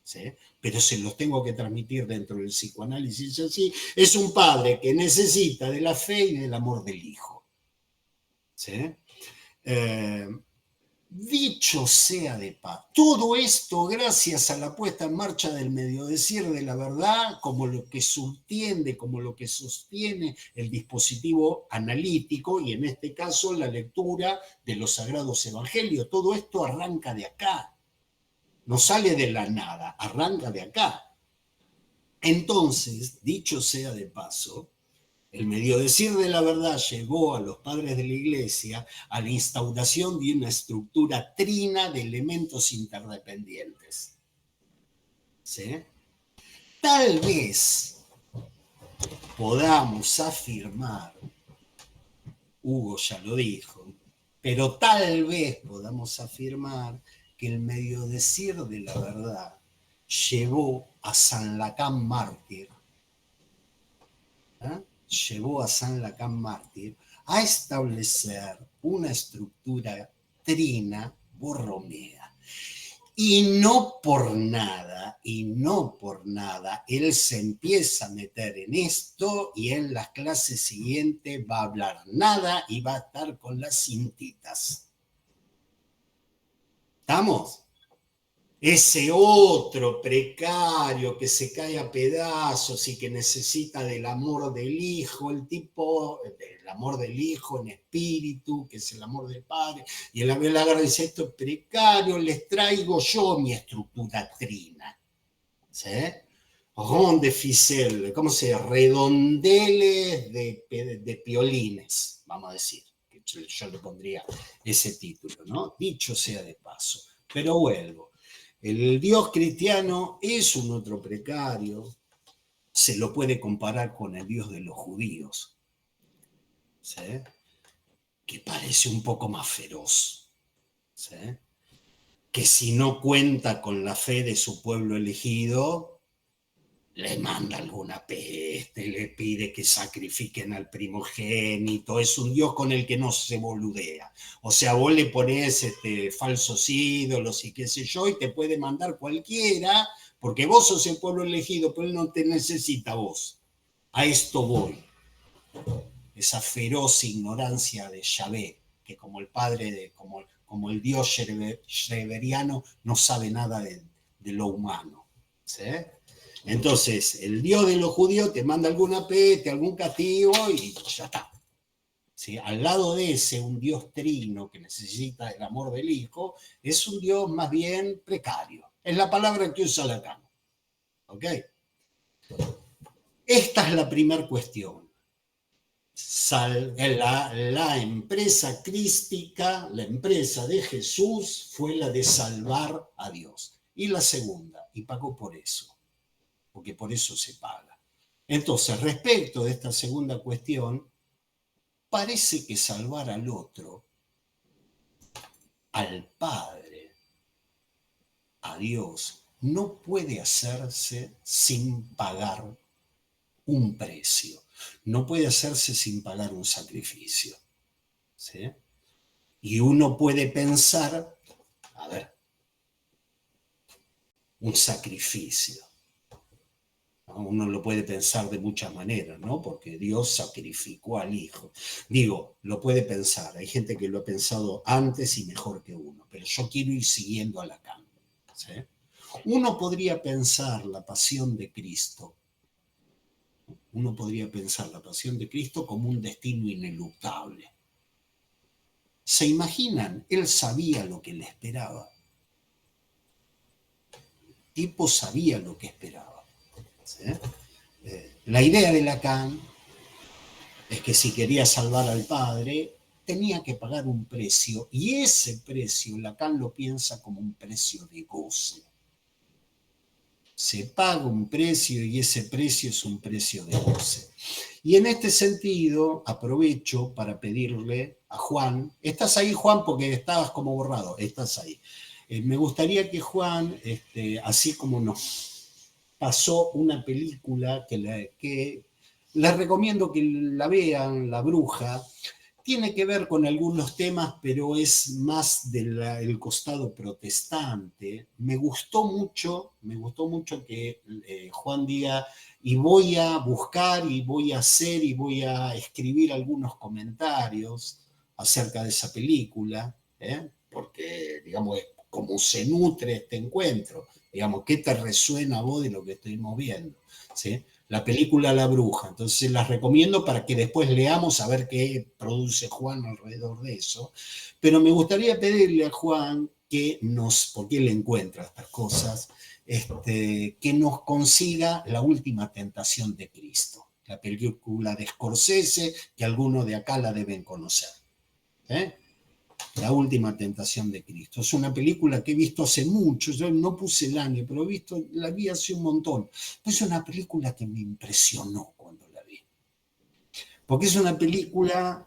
¿sí? Pero se los tengo que transmitir dentro del psicoanálisis así. Es un padre que necesita de la fe y del amor del hijo. ¿Sí? Dicho sea de paso, todo esto gracias a la puesta en marcha del mediodecir de la verdad, como lo que subtiende, como lo que sostiene el dispositivo analítico, y en este caso la lectura de los sagrados evangelios. Todo esto arranca de acá, no sale de la nada, arranca de acá. Entonces, dicho sea de paso, el mediodecir de la verdad llevó a los padres de la Iglesia a la instauración de una estructura trina de elementos interdependientes. ¿Sí? Tal vez podamos afirmar, Hugo ya lo dijo, pero tal vez podamos afirmar que el mediodecir de la verdad llevó a San Lacán mártir, llevó a San Lacán mártir a establecer una estructura trina borromea. Y no por nada, él se empieza a meter en esto, y en las clases siguientes va a hablar nada y va a estar con las cintitas. ¿Estamos? Ese otro precario que se cae a pedazos y que necesita del amor del hijo, el tipo del amor del hijo en espíritu, que es el amor del padre, y el agarra y dice, esto es precario, les traigo yo mi estructura trina. ¿Sí? Rond de ficelle, ¿cómo se llama? Redondeles de piolines, vamos a decir. Yo le pondría ese título, ¿no? Dicho sea de paso. Pero vuelvo. El Dios cristiano es un otro precario, se lo puede comparar con el Dios de los judíos, ¿sí? Que parece un poco más feroz, ¿sí? Que si no cuenta con la fe de su pueblo elegido, le manda alguna peste, le pide que sacrifiquen al primogénito. Es un Dios con el que no se boludea. O sea, vos le ponés falsos ídolos y qué sé yo, y te puede mandar cualquiera, porque vos sos el pueblo elegido, pero él no te necesita a vos. A esto voy. Esa feroz ignorancia de Yahvé, que como el padre, como el Dios shreveriano, no sabe nada de lo humano. ¿Sí? Entonces, el Dios de los judíos te manda alguna peste, algún castigo y ya está. ¿Sí? Al lado de ese, un Dios trino que necesita el amor del hijo, es un Dios más bien precario. Es la palabra que usa Lacan. ¿Ok? Esta es la primera cuestión. La empresa crística, la empresa de Jesús, fue la de salvar a Dios. Y la segunda, y pagó por eso, porque por eso se paga. Entonces, respecto de esta segunda cuestión, parece que salvar al otro, al Padre, a Dios, no puede hacerse sin pagar un precio, no puede hacerse sin pagar un sacrificio, ¿sí? Y uno puede pensar, a ver, un sacrificio. Uno lo puede pensar de muchas maneras, ¿no? Porque Dios sacrificó al Hijo. Digo, lo puede pensar. Hay gente que lo ha pensado antes y mejor que uno, pero yo quiero ir siguiendo a Lacan, ¿sí? Uno podría pensar la pasión de Cristo. Uno podría pensar la pasión de Cristo como un destino ineluctable. ¿Se imaginan? Él sabía lo que le esperaba. El tipo sabía lo que esperaba, ¿sí? La idea de Lacan es que si quería salvar al padre, tenía que pagar un precio, y ese precio Lacan lo piensa como un precio de goce. Se paga un precio y ese precio es un precio de goce. Y en este sentido, aprovecho para pedirle a Juan, ¿estás ahí, Juan? Porque estabas como borrado, estás ahí. Me gustaría que Juan, así como nos pasó una película que les recomiendo que la vean, La Bruja, tiene que ver con algunos temas, pero es más del costado protestante. Me gustó mucho que Juan diga, y voy a buscar, y voy a hacer, y voy a escribir algunos comentarios acerca de esa película, porque, digamos, es como se nutre este encuentro. Digamos, ¿qué te resuena a vos de lo que estuvimos viendo? ¿Sí? La película La Bruja. Entonces las recomiendo para que después leamos a ver qué produce Juan alrededor de eso. Pero me gustaría pedirle a Juan que porque él encuentra estas cosas, que nos consiga La Última Tentación de Cristo, la película de Scorsese, que algunos de acá la deben conocer. La Última Tentación de Cristo. Es una película que he visto hace mucho, yo no puse el año, pero la vi hace un montón. Es una película que me impresionó cuando la vi. Porque es una película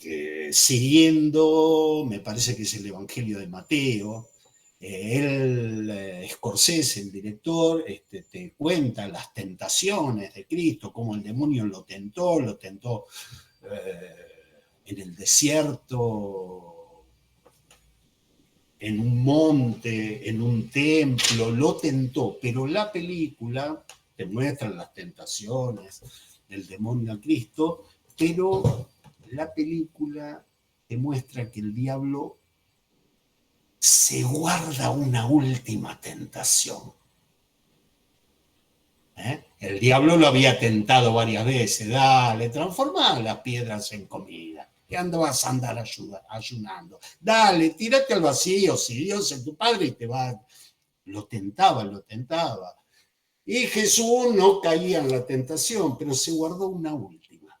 que, siguiendo, me parece que es el Evangelio de Mateo, Scorsese, el director, te cuenta las tentaciones de Cristo, cómo el demonio lo tentó en el desierto, en un monte, en un templo, lo tentó, pero la película te muestra las tentaciones del demonio a Cristo, pero la película te muestra que el diablo se guarda una última tentación. El diablo lo había tentado varias veces, dale, transformá las piedras en comida. ¿Qué andabas a andar ayunando? Dale, tírate al vacío, si Dios es tu padre y te va. Lo tentaba. Y Jesús no caía en la tentación, pero se guardó una última.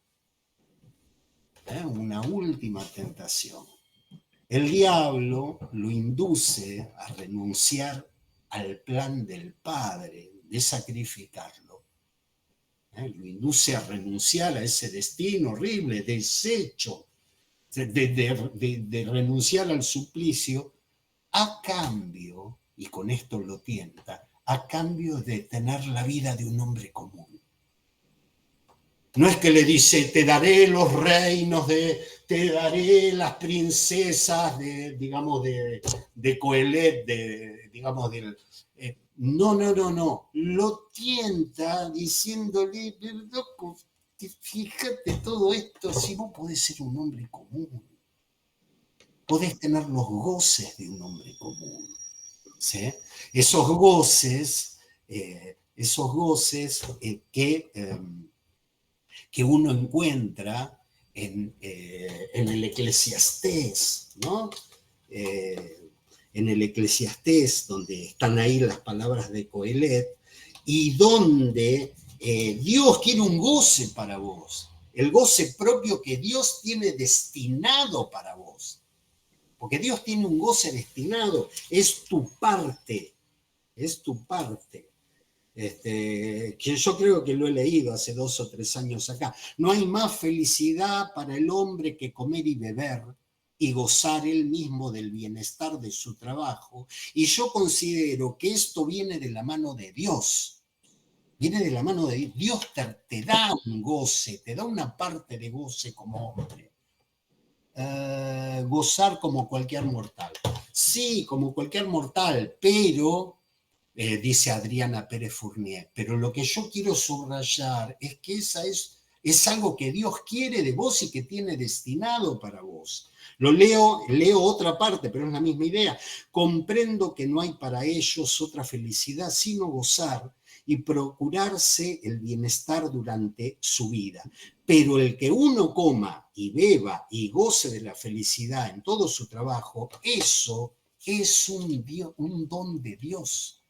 Una última tentación. El diablo lo induce a renunciar al plan del Padre de sacrificarlo. Lo induce a renunciar a ese destino horrible, deshecho, de renunciar al suplicio, a cambio, y con esto lo tienta, a cambio de tener la vida de un hombre común. No es que le dice, te daré los reinos, te daré las princesas de Coelet, digamos, no. Lo tienta diciéndole, loco, fíjate todo esto, si vos podés ser un hombre común, podés tener los goces de un hombre común, ¿sí? Esos goces que uno encuentra en el Eclesiastés, ¿no? En el Eclesiastés, donde están ahí las palabras de Coelet, y donde Dios quiere un goce para vos, el goce propio que Dios tiene destinado para vos, porque Dios tiene un goce destinado, es tu parte, que yo creo que lo he leído hace 2 o 3 años acá. No hay más felicidad para el hombre que comer y beber y gozar él mismo del bienestar de su trabajo. Y yo considero que esto viene de la mano de Dios. Viene de la mano de Dios. Dios te da un goce, te da una parte de goce como hombre. Gozar como cualquier mortal. Sí, como cualquier mortal, pero, dice Adriana Pérez Fournier, pero lo que yo quiero subrayar es que esa es algo que Dios quiere de vos y que tiene destinado para vos. Leo otra parte, pero es la misma idea. Comprendo que no hay para ellos otra felicidad sino gozar y procurarse el bienestar durante su vida. Pero el que uno coma y beba y goce de la felicidad en todo su trabajo, eso es un don de Dios.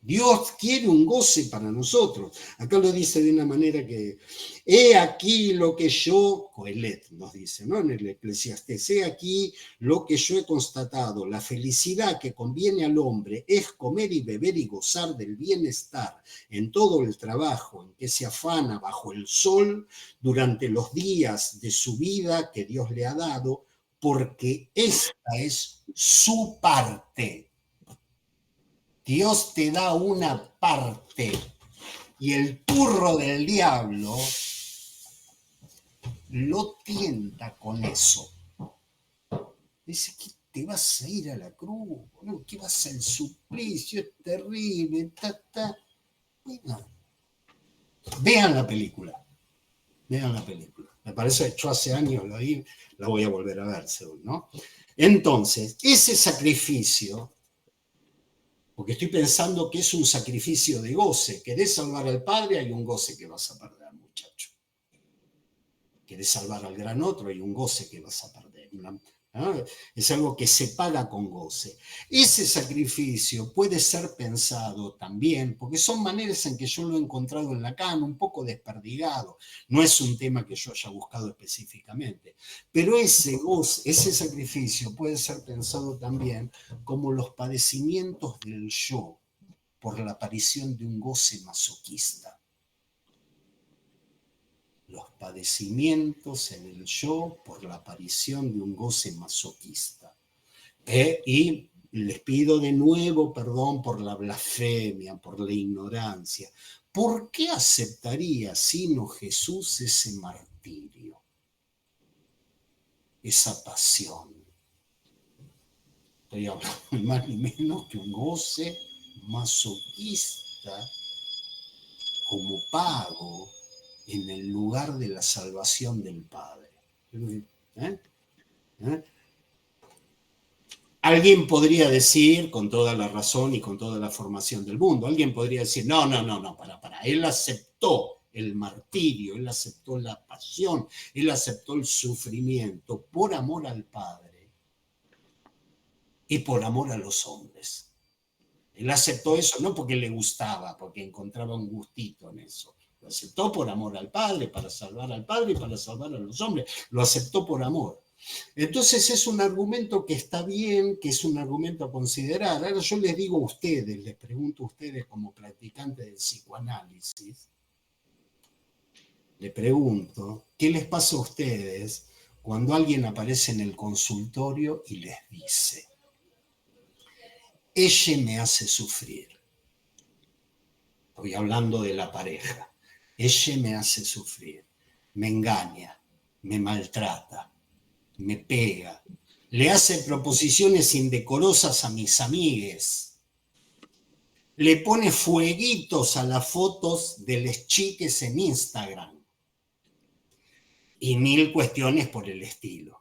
Dios quiere un goce para nosotros. Acá lo dice de una manera que, he aquí lo que yo, Coelet nos dice, ¿no? En el Eclesiastés, he aquí lo que yo he constatado, la felicidad que conviene al hombre es comer y beber y gozar del bienestar en todo el trabajo en que se afana bajo el sol durante los días de su vida que Dios le ha dado, porque esta es su parte. Dios te da una parte y el turro del diablo lo tienta con eso. Dice que te vas a ir a la cruz, ¿no? Que vas al suplicio, es terrible, Bueno, vean la película. Me parece que yo hace años lo vi, la voy a volver a ver, según, ¿no? Entonces, ese sacrificio, porque estoy pensando que es un sacrificio de goce. Querés salvar al padre, hay un goce que vas a perder, muchacho. Querés salvar al gran otro, hay un goce que vas a perder. ¿No? Es algo que se paga con goce. Ese sacrificio puede ser pensado también, porque son maneras en que yo lo he encontrado en Lacan, un poco desperdigado. No es un tema que yo haya buscado específicamente, pero ese sacrificio puede ser pensado también como los padecimientos del yo por la aparición de un goce masoquista. Los padecimientos en el yo por la aparición de un goce masoquista. Y les pido de nuevo perdón por la blasfemia, por la ignorancia. ¿Por qué aceptaría sino Jesús ese martirio? Esa pasión. Estoy hablando ni más ni menos que un goce masoquista como pago en el lugar de la salvación del Padre. Alguien podría decir, con toda la razón y con toda la formación del mundo, alguien podría decir, no, para. Él aceptó el martirio, él aceptó la pasión, él aceptó el sufrimiento por amor al Padre y por amor a los hombres. Él aceptó eso no porque le gustaba, porque encontraba un gustito en eso. Lo aceptó por amor al Padre, para salvar al Padre y para salvar a los hombres. Lo aceptó por amor. Entonces es un argumento que está bien, que es un argumento a considerar. Ahora yo les digo a ustedes, les pregunto a ustedes como practicantes del psicoanálisis, les pregunto, ¿qué les pasa a ustedes cuando alguien aparece en el consultorio y les dice, ella me hace sufrir? Estoy hablando de la pareja. Ella me hace sufrir, me engaña, me maltrata, me pega, le hace proposiciones indecorosas a mis amigues, le pone fueguitos a las fotos de les chiques en Instagram y 1000 cuestiones por el estilo.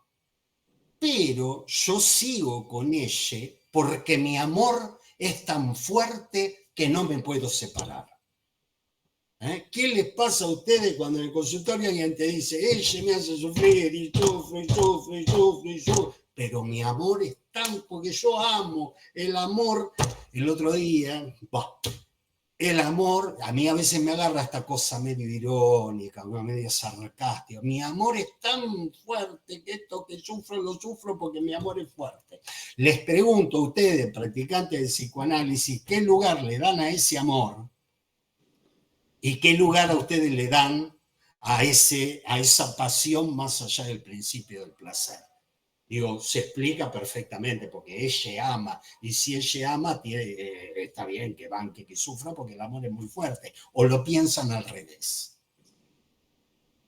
Pero yo sigo con ella porque mi amor es tan fuerte que no me puedo separar. ¿Qué les pasa a ustedes cuando en el consultorio alguien te dice, ella me hace sufrir y sufre, pero mi amor es tan porque yo amo el amor? El otro día, El amor, a mí a veces me agarra esta cosa medio irónica, medio sarcástica. Mi amor es tan fuerte que esto que sufro, lo sufro porque mi amor es fuerte. Les pregunto a ustedes, practicantes del psicoanálisis, ¿qué lugar le dan a ese amor? ¿Y qué lugar a ustedes le dan a esa pasión más allá del principio del placer? Digo, se explica perfectamente, porque ella ama, y si ella ama, está bien que banque, que sufra, porque el amor es muy fuerte, o lo piensan al revés,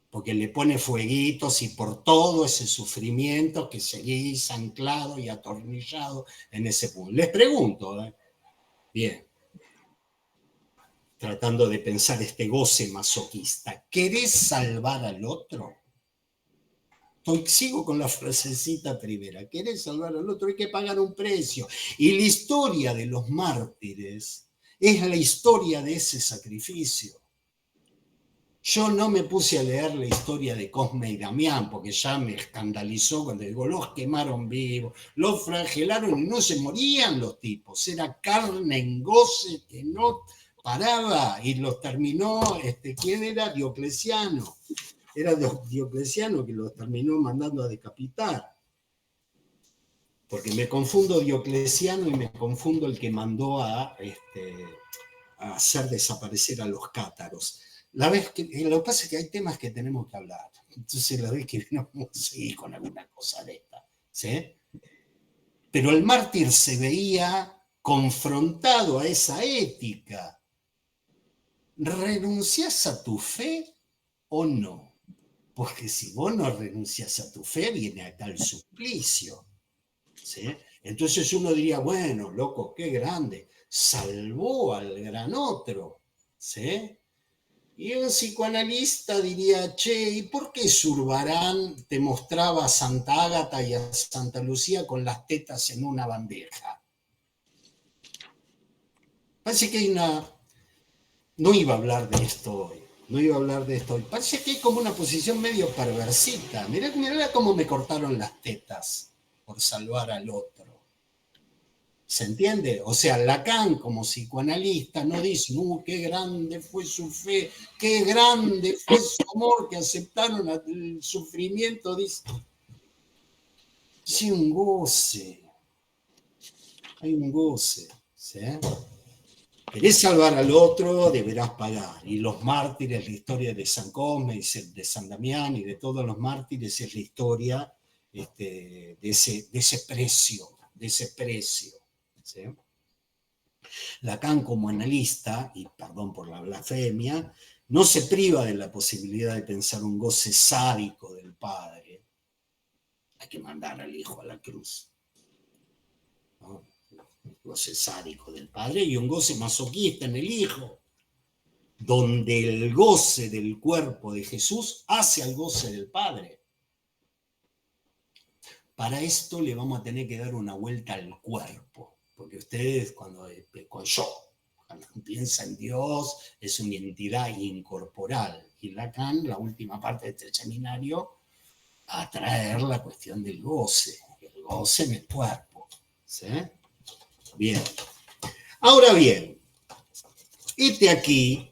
porque le pone fueguitos y por todo ese sufrimiento que seguís anclado y atornillado en ese punto. Les pregunto, bien, tratando de pensar este goce masoquista, ¿querés salvar al otro? Sigo con la frasecita primera, querés salvar al otro, hay que pagar un precio. Y la historia de los mártires es la historia de ese sacrificio. Yo no me puse a leer la historia de Cosme y Damián, porque ya me escandalizó cuando digo, los quemaron vivos, los flagelaron y no se morían los tipos, era carne en goce que no paraba y los terminó, ¿quién era? Diocleciano. Era Diocleciano que los terminó mandando a decapitar. Porque me confundo Diocleciano y me confundo el que mandó a hacer desaparecer a los cátaros. Lo que pasa es que hay temas que tenemos que hablar. Entonces la vez que viene vamos a seguir con alguna cosa de esta. ¿Sí? Pero el mártir se veía confrontado a esa ética. ¿Renunciás a tu fe o no? Porque si vos no renuncias a tu fe, viene acá el suplicio. ¿Sí? Entonces uno diría, bueno, loco, qué grande, salvó al gran otro. ¿Sí? Y un psicoanalista diría, che, ¿y por qué Zurbarán te mostraba a Santa Ágata y a Santa Lucía con las tetas en una bandeja? Parece que hay una... No iba a hablar de esto hoy. No iba a hablar de esto hoy. Parece que hay como una posición medio perversita. Mirá cómo me cortaron las tetas por salvar al otro. ¿Se entiende? O sea, Lacan como psicoanalista no dice, qué grande fue su fe, qué grande fue su amor, que aceptaron el sufrimiento. Dice, sí, un goce. Hay un goce. ¿Sí? Querés salvar al otro, deberás pagar. Y los mártires, la historia de San Cosme, de San Damián y de todos los mártires es la historia de ese precio, ¿sí? Lacan como analista, y perdón por la blasfemia, no se priva de la posibilidad de pensar un goce sádico del padre. Hay que mandar al hijo a la cruz, ¿no? Un goce sádico del padre y un goce masoquista en el hijo, donde el goce del cuerpo de Jesús hace al goce del Padre. Para esto le vamos a tener que dar una vuelta al cuerpo, porque ustedes cuando piensa en Dios es una entidad incorporal, y Lacan, la última parte de este seminario, a traer la cuestión del goce, el goce en el cuerpo. ¿Sí? Bien. Ahora bien, aquí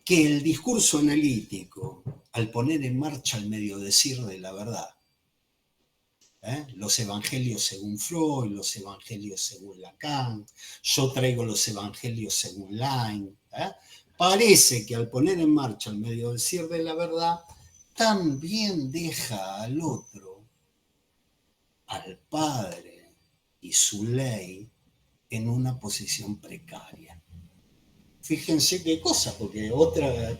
que el discurso analítico, al poner en marcha el medio decir de la verdad, los evangelios según Freud, los evangelios según Lacan, yo traigo los evangelios según Laing, parece que al poner en marcha el medio decir de la verdad, también deja al otro, al padre y su ley, en una posición precaria. Fíjense qué cosa, porque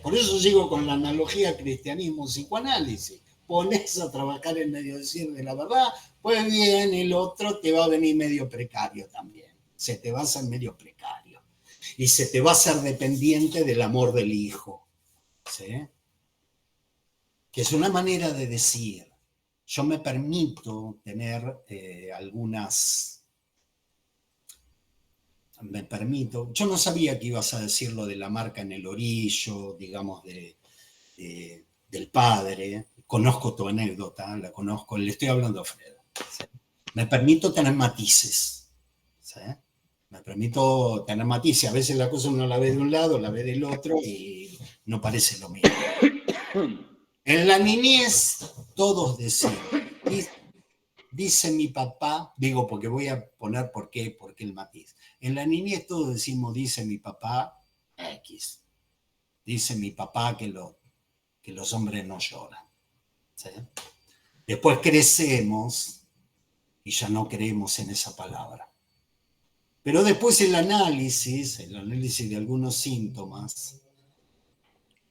por eso sigo con la analogía cristianismo-psicoanálisis. Pones a trabajar en medio decir de la verdad, pues bien, el otro te va a venir medio precario también. Se te va a hacer medio precario. Y se te va a hacer dependiente del amor del hijo. ¿Sí? Que es una manera de decir, yo me permito tener yo no sabía que ibas a decir lo de la marca en el orillo, digamos, del padre. Conozco tu anécdota, la conozco, le estoy hablando a Fred. ¿Sí? Me permito tener matices. ¿Sí? Me permito tener matices. A veces la cosa uno la ve de un lado, la ve del otro y no parece lo mismo. En la niñez todos decimos, dice mi papá, digo porque voy a poner por qué el matiz. En la niñez todos decimos, dice mi papá X. Dice mi papá que los hombres no lloran. ¿Sí? Después crecemos y ya no creemos en esa palabra. Pero después el análisis de algunos síntomas,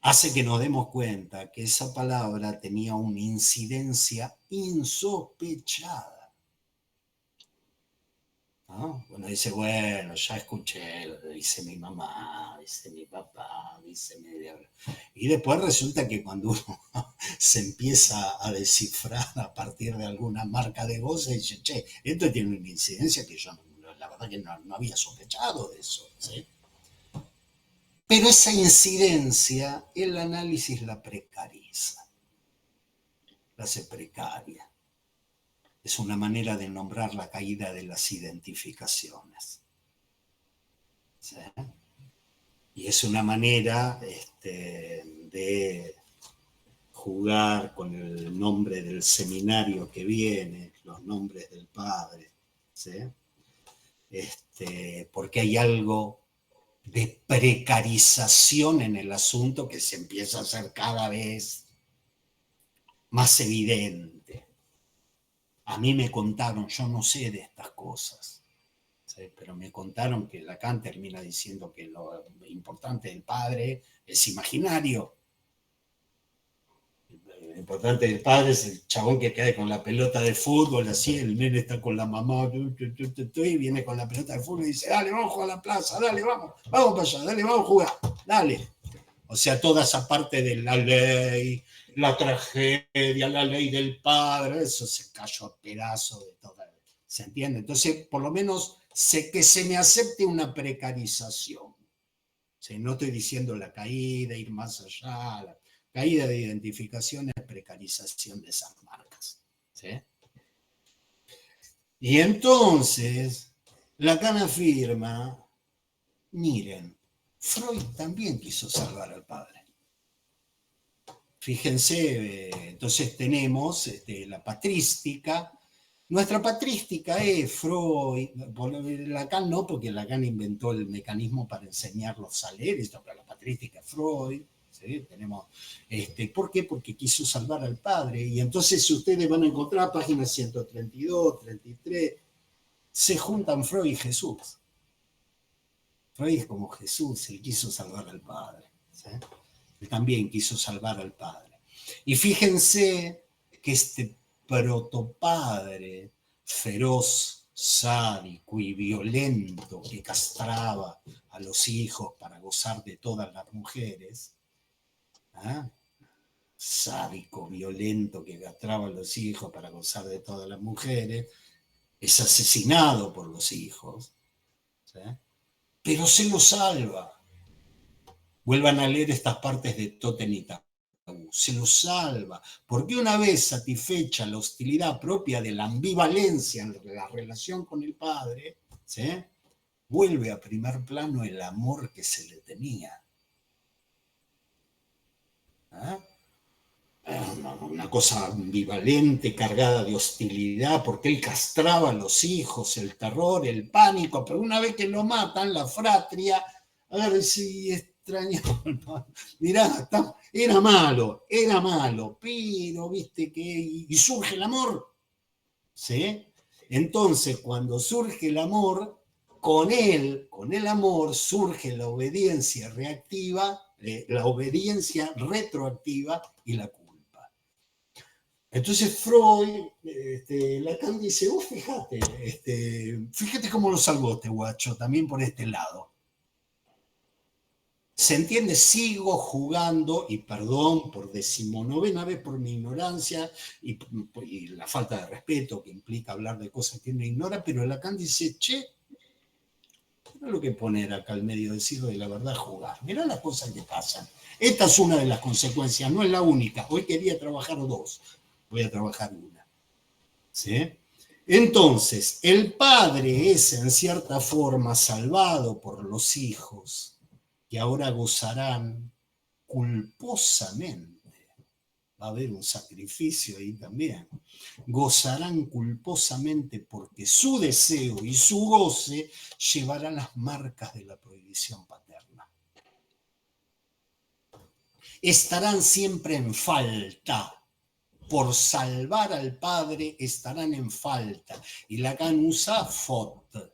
hace que nos demos cuenta que esa palabra tenía una incidencia insospechada. ¿No? Uno dice, bueno, ya escuché lo que dice mi mamá, dice mi papá, dice mi... Y después resulta que cuando uno se empieza a descifrar a partir de alguna marca de voz, dice, che, esto tiene una incidencia que yo la verdad que no había sospechado de eso, ¿sí? Pero esa incidencia, el análisis la precariza, la hace precaria. Es una manera de nombrar la caída de las identificaciones. ¿Sí? Y es una manera de jugar con el nombre del seminario que viene, los nombres del padre. ¿Sí? Porque hay algo de precarización en el asunto que se empieza a hacer cada vez más evidente. A mí me contaron, yo no sé de estas cosas, ¿sí? Pero me contaron que Lacan termina diciendo que lo importante del padre es imaginario. Lo importante del padre es el chabón que cae con la pelota de fútbol, así, el nene está con la mamá, y viene con la pelota de fútbol y dice, dale, vamos a jugar a la plaza, dale, vamos para allá, dale, vamos a jugar, dale. O sea, toda esa parte de la ley, la tragedia, la ley del padre, eso se cayó a pedazos de toda. ¿Se entiende? Entonces, por lo menos que se me acepte una precarización. ¿Sí? No estoy diciendo la caída, ir más allá, la caída de identificación es precarización de esas marcas. ¿Sí? Y entonces, Lacan afirma, miren, Freud también quiso salvar al padre. Fíjense, entonces tenemos la patrística. Nuestra patrística es Freud, Lacan no, porque Lacan inventó el mecanismo para enseñarlos a leer, pero la patrística es Freud. ¿Sí? Tenemos, ¿por qué? Porque quiso salvar al padre. Y entonces ustedes van a encontrar páginas 132, 33, se juntan Freud y Jesús. Freud es como Jesús, él quiso salvar al padre. ¿Sí? Él también quiso salvar al padre. Y fíjense que este protopadre feroz, sádico y violento que castraba a los hijos para gozar de todas las mujeres, ¿eh? Sádico, violento que castraba a los hijos para gozar de todas las mujeres, es asesinado por los hijos, ¿sí? Pero se lo salva. Vuelvan a leer estas partes de Totem y Tabú. Se lo salva, porque una vez satisfecha la hostilidad propia de la ambivalencia en la relación con el padre, ¿sí? Vuelve a primer plano el amor que se le tenía. ¿Ah? Una cosa ambivalente, cargada de hostilidad, porque él castraba a los hijos, el terror, el pánico, pero una vez que lo matan, la fratria, a ver si extraño, mirá, era malo, pero viste que, y surge el amor, ¿sí? Entonces, cuando surge el amor, con el amor surge la obediencia reactiva, la obediencia retroactiva y la culpa. Entonces Freud, Lacan dice, vos fíjate cómo lo salvó este guacho, también por este lado. ¿Se entiende? Sigo jugando, y perdón por 19ª vez por mi ignorancia y la falta de respeto que implica hablar de cosas que uno ignora, pero Lacan dice, che, mirá lo que poner acá al medio del siglo de la verdad, jugar. Mirá las cosas que pasan. Esta es una de las consecuencias, no es la única. Hoy quería trabajar dos. Voy a trabajar una. ¿Sí? Entonces, el padre es en cierta forma salvado por los hijos, que ahora gozarán culposamente. Va a haber un sacrificio ahí también. Gozarán culposamente porque su deseo y su goce llevarán las marcas de la prohibición paterna. Estarán siempre en falta. Por salvar al padre estarán en falta. Y Lacan usa faute.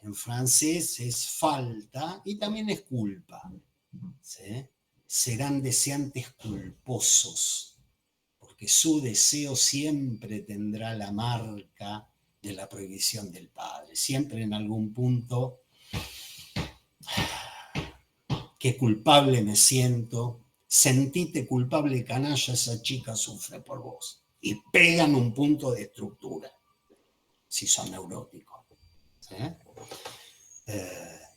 En francés es falta y también es culpa. ¿Sí? Serán deseantes culposos, porque su deseo siempre tendrá la marca de la prohibición del padre. Siempre en algún punto, qué culpable me siento, sentite culpable, canalla, esa chica sufre por vos. Y pegan un punto de estructura, si son neuróticos. ¿Sí?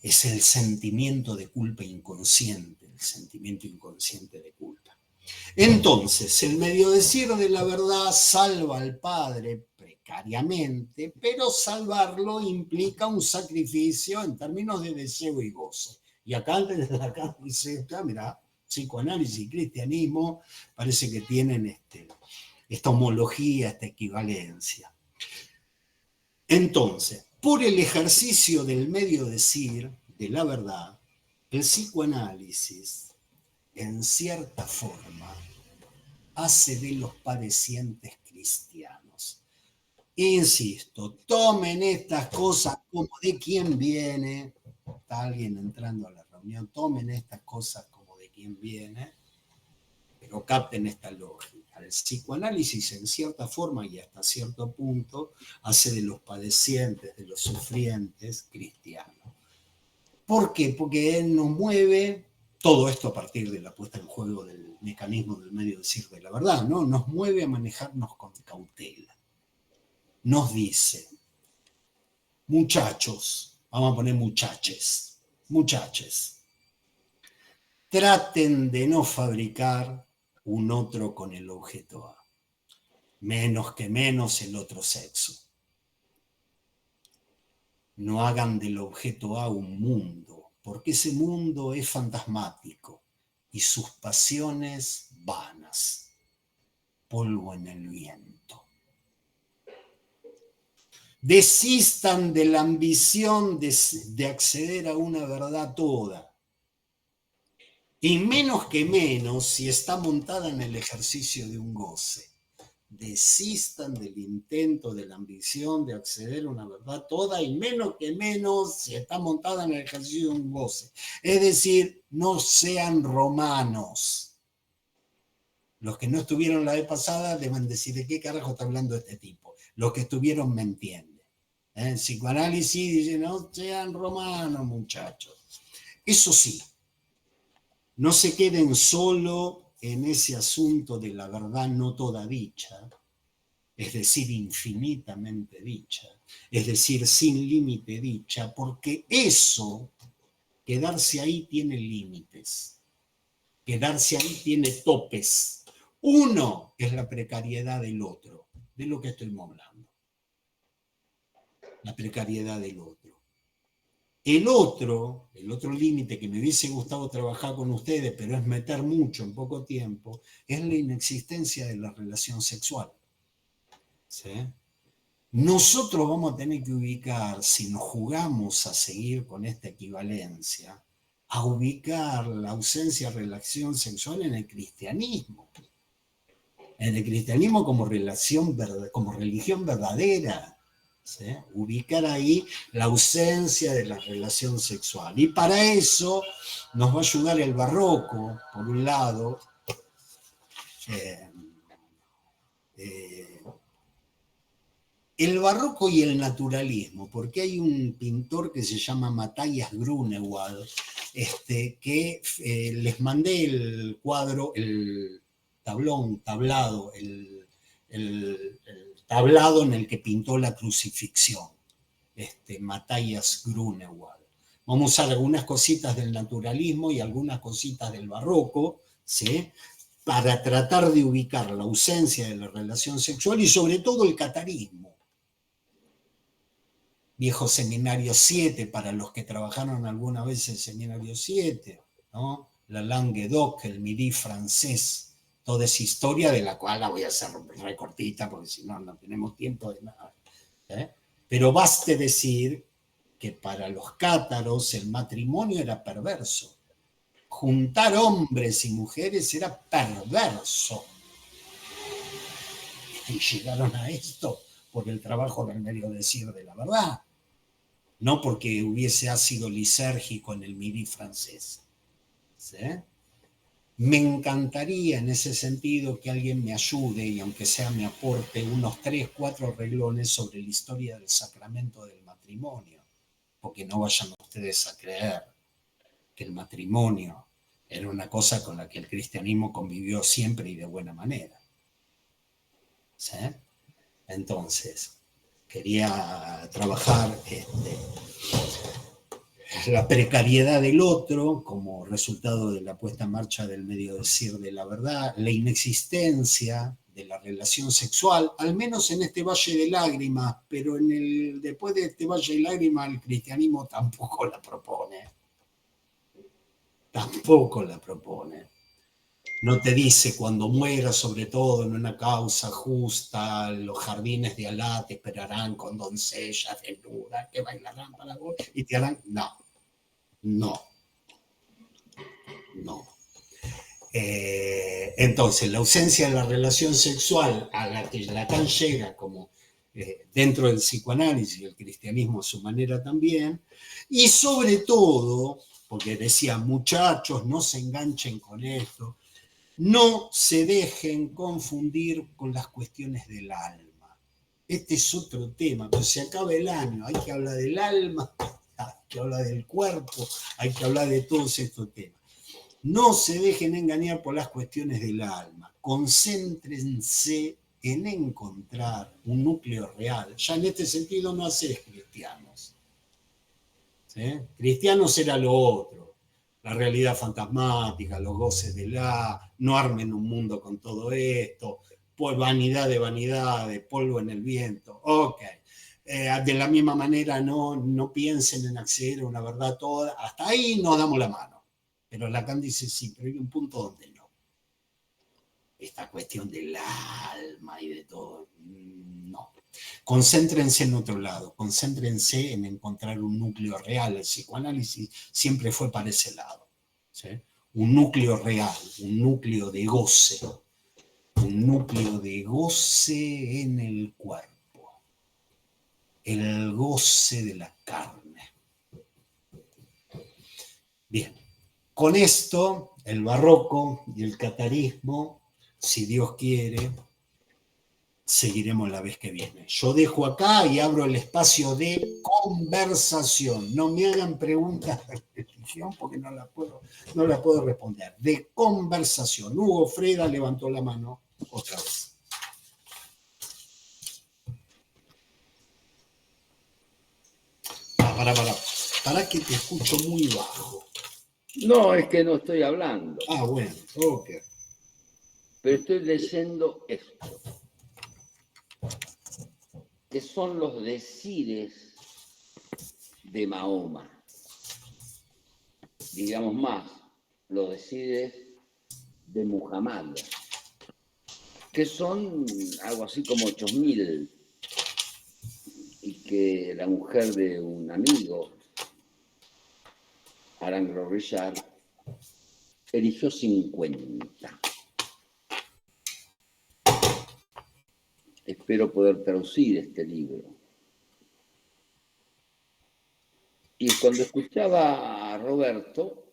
Es el sentimiento de culpa inconsciente, el sentimiento inconsciente de culpa. Entonces, el medio decir de la verdad salva al padre precariamente, pero salvarlo implica un sacrificio en términos de deseo y goce. Y acá dice, mira, psicoanálisis y cristianismo parece que tienen esta homología, esta equivalencia. Entonces, por el ejercicio del medio decir de la verdad, el psicoanálisis, en cierta forma, hace de los padecientes cristianos. Insisto, tomen estas cosas como de quién viene. Está alguien entrando a la reunión, tomen estas cosas como de quién viene, pero capten esta lógica. El psicoanálisis, en cierta forma y hasta cierto punto, hace de los padecientes, de los sufrientes, cristianos. ¿Por qué? Porque él nos mueve, todo esto a partir de la puesta en juego del mecanismo del medio decir de la verdad, ¿no? Nos mueve a manejarnos con cautela. Nos dice, muchachos, vamos a poner muchaches, traten de no fabricar un otro con el objeto A, menos que menos el otro sexo. No hagan del objeto A un mundo, porque ese mundo es fantasmático y sus pasiones vanas, polvo en el viento. Desistan de la ambición de acceder a una verdad toda, y menos que menos si está montada en el ejercicio de un goce. Desistan del intento, de la ambición de acceder a una verdad toda, y menos que menos si está montada en el ejercicio de un goce. Es decir, no sean romanos. Los que no estuvieron la vez pasada deben decir, ¿de qué carajo está hablando este tipo? Los que estuvieron me entienden. El psicoanálisis dice, no sean romanos, muchachos. Eso sí, no se queden solo en ese asunto de la verdad no toda dicha, es decir, infinitamente dicha, es decir, sin límite dicha, porque eso, quedarse ahí tiene límites, quedarse ahí tiene topes. Uno es la precariedad del otro, de lo que estoy hablando. La precariedad del otro. El otro límite que me hubiese gustado trabajar con ustedes, pero es meter mucho en poco tiempo, es la inexistencia de la relación sexual. ¿Sí? Nosotros vamos a tener que ubicar, si nos jugamos a seguir con esta equivalencia, a ubicar la ausencia de relación sexual en el cristianismo. En el cristianismo como religión verdadera. ¿Sí? Ubicar ahí la ausencia de la relación sexual. Y para eso nos va a ayudar el barroco, por un lado, el barroco y el naturalismo, porque hay un pintor que se llama Matthias Grunewald, que les mandé el cuadro, el tablado en el que pintó la crucifixión, Matthias Grunewald. Vamos a usar algunas cositas del naturalismo y algunas cositas del barroco, ¿sí? Para tratar de ubicar la ausencia de la relación sexual y sobre todo el catarismo. viejo Seminario 7, para los que trabajaron alguna vez en Seminario 7, ¿no? La Languedoc, el Midi francés, toda esa historia de la cual la voy a hacer recortita porque si no, no tenemos tiempo de nada. Pero baste decir que para los cátaros el matrimonio era perverso. Juntar hombres y mujeres era perverso. Y llegaron a esto por el trabajo del medio decir de la verdad, no porque hubiese ácido lisérgico en el Midi francés. ¿Sí? Me encantaría en ese sentido que alguien me ayude y aunque sea me aporte unos 3, 4 renglones sobre la historia del sacramento del matrimonio, porque no vayan ustedes a creer que el matrimonio era una cosa con la que el cristianismo convivió siempre y de buena manera. ¿Sí? Entonces, quería trabajar la precariedad del otro como resultado de la puesta en marcha del medio decir de la verdad, la inexistencia de la relación sexual, al menos en este Valle de Lágrimas, pero después de este Valle de Lágrimas el cristianismo tampoco la propone. Tampoco la propone. No te dice cuando mueras, sobre todo en una causa justa, los jardines de Alá te esperarán con doncellas desnudas que bailarán para vos y te harán. No. Entonces, la ausencia de la relación sexual a la que Lacan llega como dentro del psicoanálisis y el cristianismo a su manera también, y sobre todo, porque decía, muchachos, no se enganchen con esto, no se dejen confundir con las cuestiones del alma. Este es otro tema, pero se acaba el año, hay que hablar del alma, hay que hablar del cuerpo, hay que hablar de todos estos temas. No se dejen engañar por las cuestiones del alma, concéntrense en encontrar un núcleo real. Ya en este sentido no haces cristianos. ¿Sí? Cristianos era lo otro. La realidad fantasmática, los goces de no armen un mundo con todo esto, vanidad de vanidades, polvo en el viento. Ok. De la misma manera, no piensen en acceder a una verdad toda. Hasta ahí nos damos la mano. Pero Lacan dice sí, pero hay un punto donde no. Esta cuestión del alma y de todo, no. Concéntrense en otro lado, concéntrense en encontrar un núcleo real. El psicoanálisis siempre fue para ese lado. ¿Sí? Un núcleo real, un núcleo de goce en el cuerpo, el goce de la carne. Bien, con esto, el barroco y el catarismo, si Dios quiere, seguiremos la vez que viene. Yo dejo acá y abro el espacio de conversación. No me hagan preguntas de religión porque no la puedo responder. De conversación. Hugo Freda levantó la mano otra vez. Para que te escucho muy bajo. No, es que no estoy hablando. Bueno, ok. Pero estoy leyendo esto, que son los decires de Mahoma. Digamos más, los decires de Muhammad, que son algo así como 8.000, y que la mujer de un amigo, Arangro Richard, eligió 50. Espero poder traducir este libro. Y cuando escuchaba a Roberto,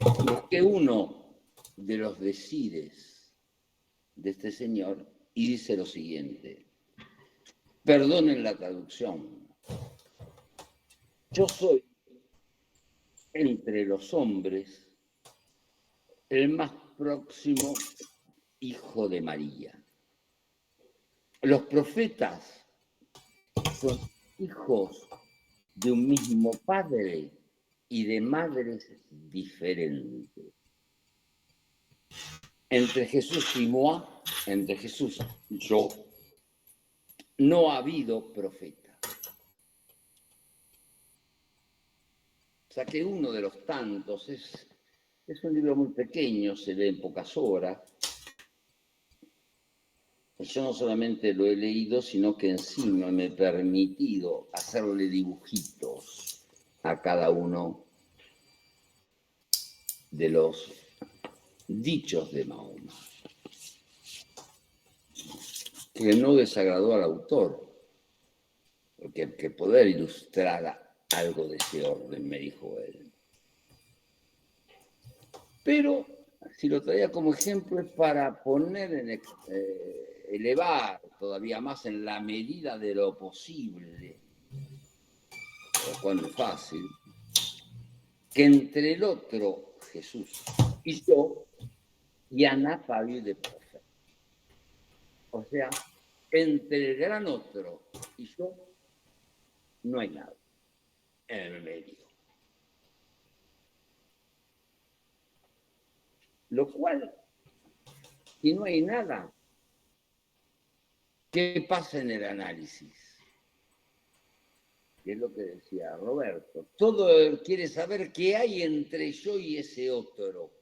busqué uno de los decires de este señor y dice lo siguiente. Perdonen la traducción. Yo soy, entre los hombres, el más próximo hijo de María. Los profetas son hijos de un mismo padre y de madres diferentes. Entre Jesús y moi, entre Jesús y yo, no ha habido profeta. saqué uno de los tantos. Es un libro muy pequeño, se lee en pocas horas. Y yo no solamente lo he leído, sino que encima me he permitido hacerle dibujitos a cada uno de los dichos de Mahoma, que no desagradó al autor, porque hay que poder ilustrar algo de ese orden, me dijo él. Pero si lo traía como ejemplo es para poner elevar todavía más en la medida de lo posible, lo cual no es fácil, que entre el otro, Jesús, y yo, Yana Fabio de Profe. O sea, entre el gran otro y yo, no hay nada en el medio. Lo cual, si no hay nada, ¿qué pasa en el análisis? Que es lo que decía Roberto. Todo quiere saber qué hay entre yo y ese otro.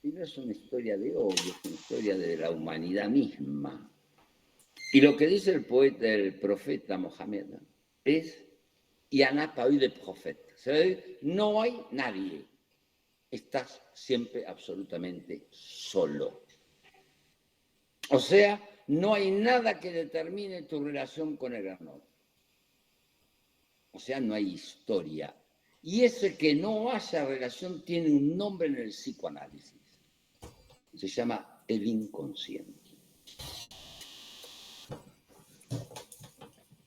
Y no es una historia de odio, es una historia de la humanidad misma. Y lo que dice el poeta, el profeta Mohammed, es Yana Pavi de profeta. No hay nadie. Estás siempre absolutamente solo. O sea, no hay nada que determine tu relación con el gran otro. O sea, no hay historia. Y ese que no haya relación tiene un nombre en el psicoanálisis. Se llama el inconsciente.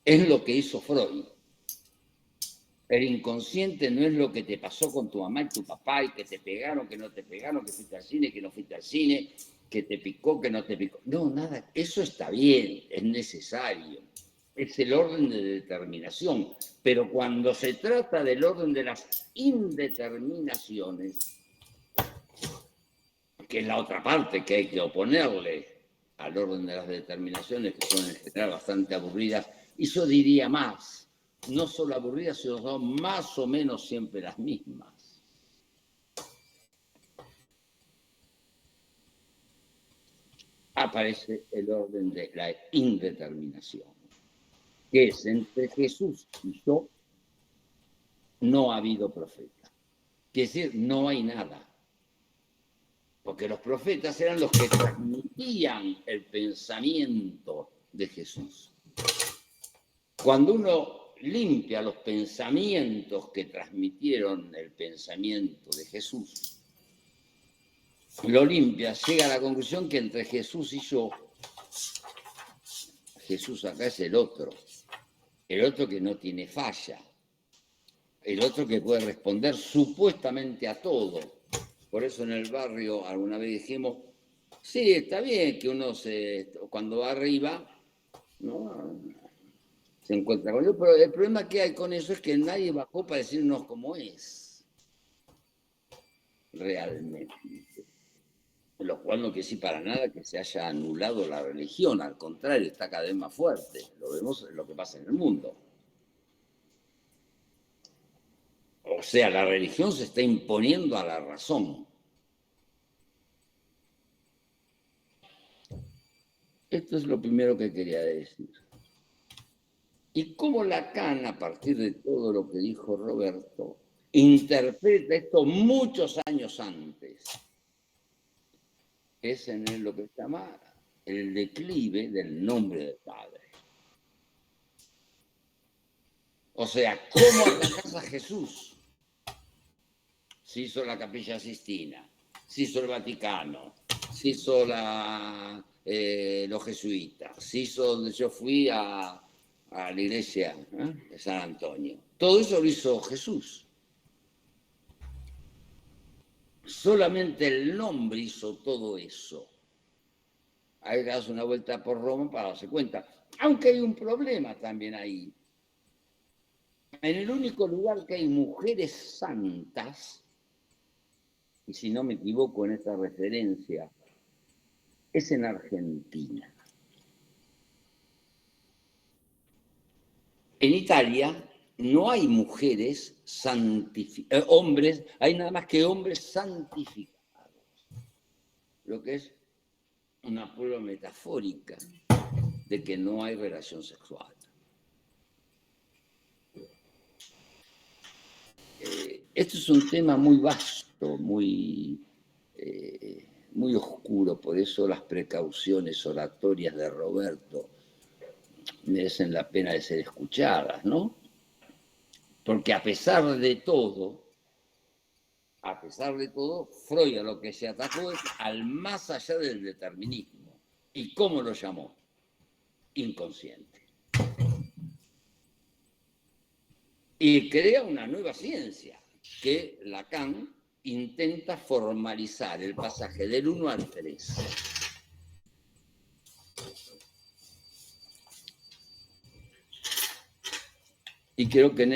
Es lo que hizo Freud. El inconsciente no es lo que te pasó con tu mamá y tu papá y que te pegaron, que no te pegaron, que fuiste al cine, que no fuiste al cine, que te picó, que no te picó. No, nada, eso está bien, es necesario. Es el orden de determinación. Pero cuando se trata del orden de las indeterminaciones, que es la otra parte que hay que oponerle al orden de las determinaciones, que son en general bastante aburridas, y yo diría más, no solo aburridas, sino son más o menos siempre las mismas. Aparece el orden de la indeterminación, que es entre Jesús y yo, no ha habido profeta. Quiere decir, no hay nada. Porque los profetas eran los que transmitían el pensamiento de Jesús. Cuando uno limpia los pensamientos que transmitieron el pensamiento de Jesús, lo limpia, llega a la conclusión que entre Jesús y yo, Jesús acá es el otro que no tiene falla, el otro que puede responder supuestamente a todo. Por eso en el barrio alguna vez dijimos, sí, está bien que uno cuando va arriba, ¿no?, se encuentra con ellos, pero el problema que hay con eso es que nadie bajó para decirnos cómo es realmente. Lo cual no quiere decir para nada que se haya anulado la religión, al contrario, está cada vez más fuerte. Lo vemos en lo que pasa en el mundo. O sea, la religión se está imponiendo a la razón. Esto es lo primero que quería decir. Y cómo Lacan, a partir de todo lo que dijo Roberto, interpreta esto muchos años antes. Es en lo que se llama el declive del nombre del Padre. O sea, ¿cómo atacás a Jesús? Se hizo la Capilla Sistina, se hizo el Vaticano, se hizo los jesuitas, se hizo donde yo fui a la iglesia de San Antonio. Todo eso lo hizo Jesús. Solamente el nombre hizo todo eso. Hay que darse una vuelta por Roma para darse cuenta. Aunque hay un problema también ahí. En el único lugar que hay mujeres santas, y si no me equivoco en esta referencia, es en Argentina. En Italia no hay mujeres hombres, hay nada más que hombres santificados, lo que es una prueba metafórica de que no hay relación sexual. Esto es un tema muy vasto, muy oscuro, por eso las precauciones oratorias de Roberto merecen la pena de ser escuchadas, ¿no? Porque a pesar de todo, Freud a lo que se atacó es al más allá del determinismo. ¿Y cómo lo llamó? Inconsciente. Y crea una nueva ciencia que Lacan intenta formalizar el pasaje del 1 al 3. Y creo que en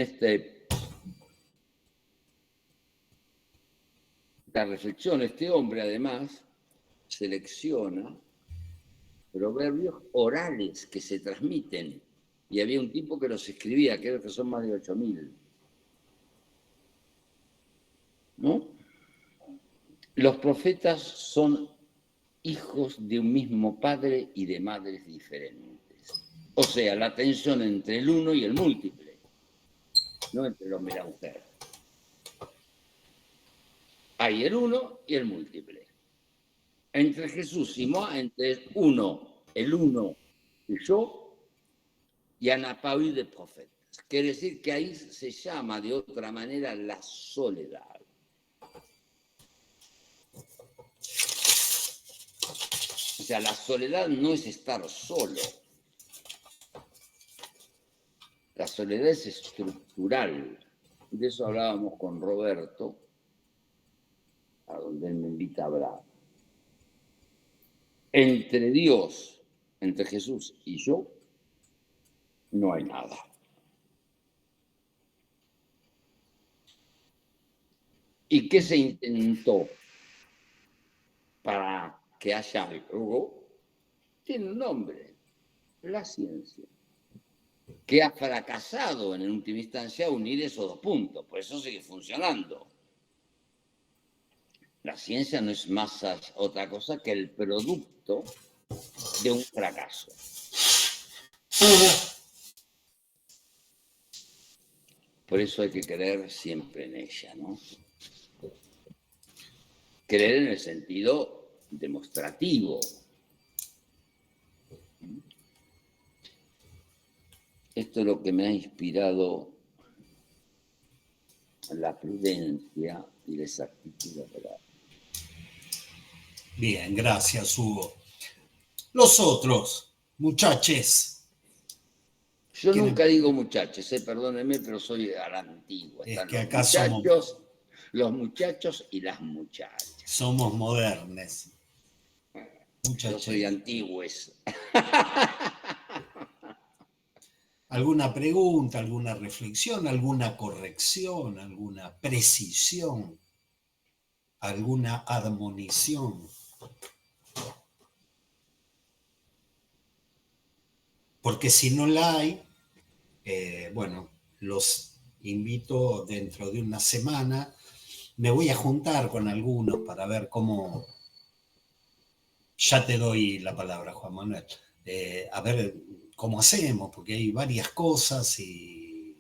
la reflexión, este hombre además selecciona proverbios orales que se transmiten. Y había un tipo que los escribía, creo que son más de 8.000. ¿No? Los profetas son hijos de un mismo padre y de madres diferentes. O sea, la tensión entre el uno y el múltiple, no entre el hombre y la mujer. Hay el uno y el múltiple. Entre Jesús y Moa, entre el uno y yo, y Anapaui de profetas. Quiere decir que ahí se llama de otra manera la soledad. O sea, la soledad no es estar solo. La soledad es estructural. De eso hablábamos con Roberto, a donde él me invita a hablar. Entre Dios, entre Jesús y yo, no hay nada. ¿Y qué se intentó para que haya algo? Tiene un nombre, la ciencia, que ha fracasado en última instancia unir esos dos puntos, por eso sigue funcionando. La ciencia no es más otra cosa que el producto de un fracaso. Por eso hay que creer siempre en ella, ¿no? Creer en el sentido demostrativo. Esto es lo que me ha inspirado la prudencia y la exactitud de la verdad. Bien, gracias, Hugo. Los otros, muchachos. Yo nunca digo muchachos, perdónenme, pero soy a la antigua. Es están que los acá muchachos, los muchachos y las muchachas. Somos modernos. Yo soy antiguos. ¿Alguna pregunta, alguna reflexión, alguna corrección, alguna precisión, alguna admonición? Porque si no la hay, bueno, los invito dentro de una semana. Me voy a juntar con algunos para ver cómo... Ya te doy la palabra, Juan Manuel. A ver cómo hacemos, porque hay varias cosas y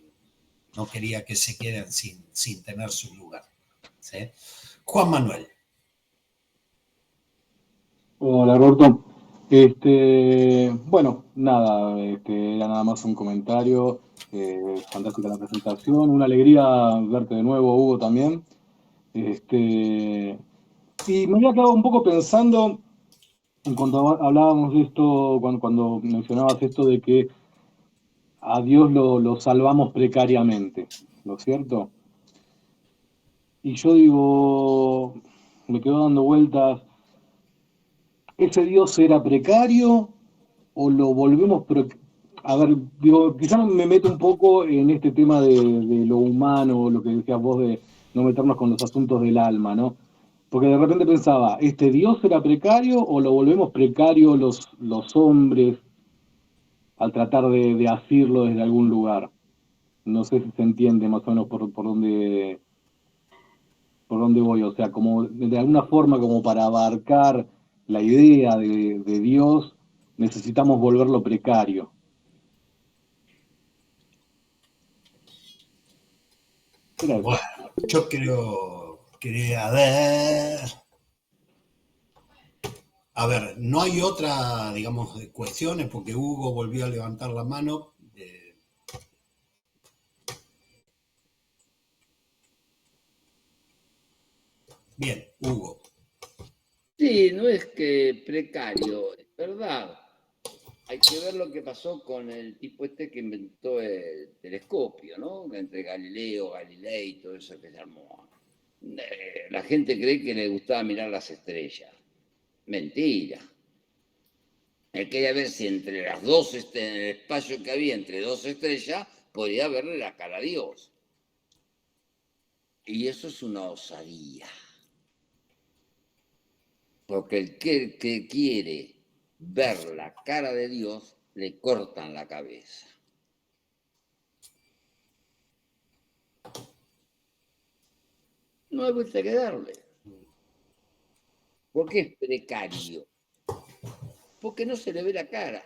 no quería que se queden sin tener su lugar. ¿Sí? Juan Manuel. Hola, Roberto. Bueno, nada, era nada más un comentario. Fantástica la presentación, una alegría verte de nuevo, Hugo, también. Y me había quedado un poco pensando en cuando hablábamos de esto, cuando mencionabas esto de que a Dios lo salvamos precariamente, ¿no es cierto? Y yo digo, me quedo dando vueltas. ¿Ese Dios era precario o lo volvemos? A ver, digo, quizás me meto un poco en este tema de lo humano, lo que decías vos de no meternos con los asuntos del alma, ¿no? Porque de repente pensaba, ¿este Dios era precario o lo volvemos precario los hombres al tratar de asirlo desde algún lugar? No sé si se entiende más o menos por dónde voy. O sea, como de alguna forma, como para abarcar la idea de Dios, necesitamos volverlo precario. Era eso. Bueno, yo creo que, a ver, no hay otra, digamos, cuestiones, porque Hugo volvió a levantar la mano. Bien, Hugo. Sí, no es que precario, es verdad. Hay que ver lo que pasó con el tipo este que inventó el telescopio, ¿no? Entre Galileo, Galilei y todo eso que se armó. La gente cree que le gustaba mirar las estrellas. Mentira. Él quería ver si entre las dos, en el espacio que había entre dos estrellas, podía verle la cara a Dios. Y eso es una osadía. Porque el que quiere ver la cara de Dios, le cortan la cabeza. No hay vuelta que darle. ¿Por qué es precario? Porque no se le ve la cara.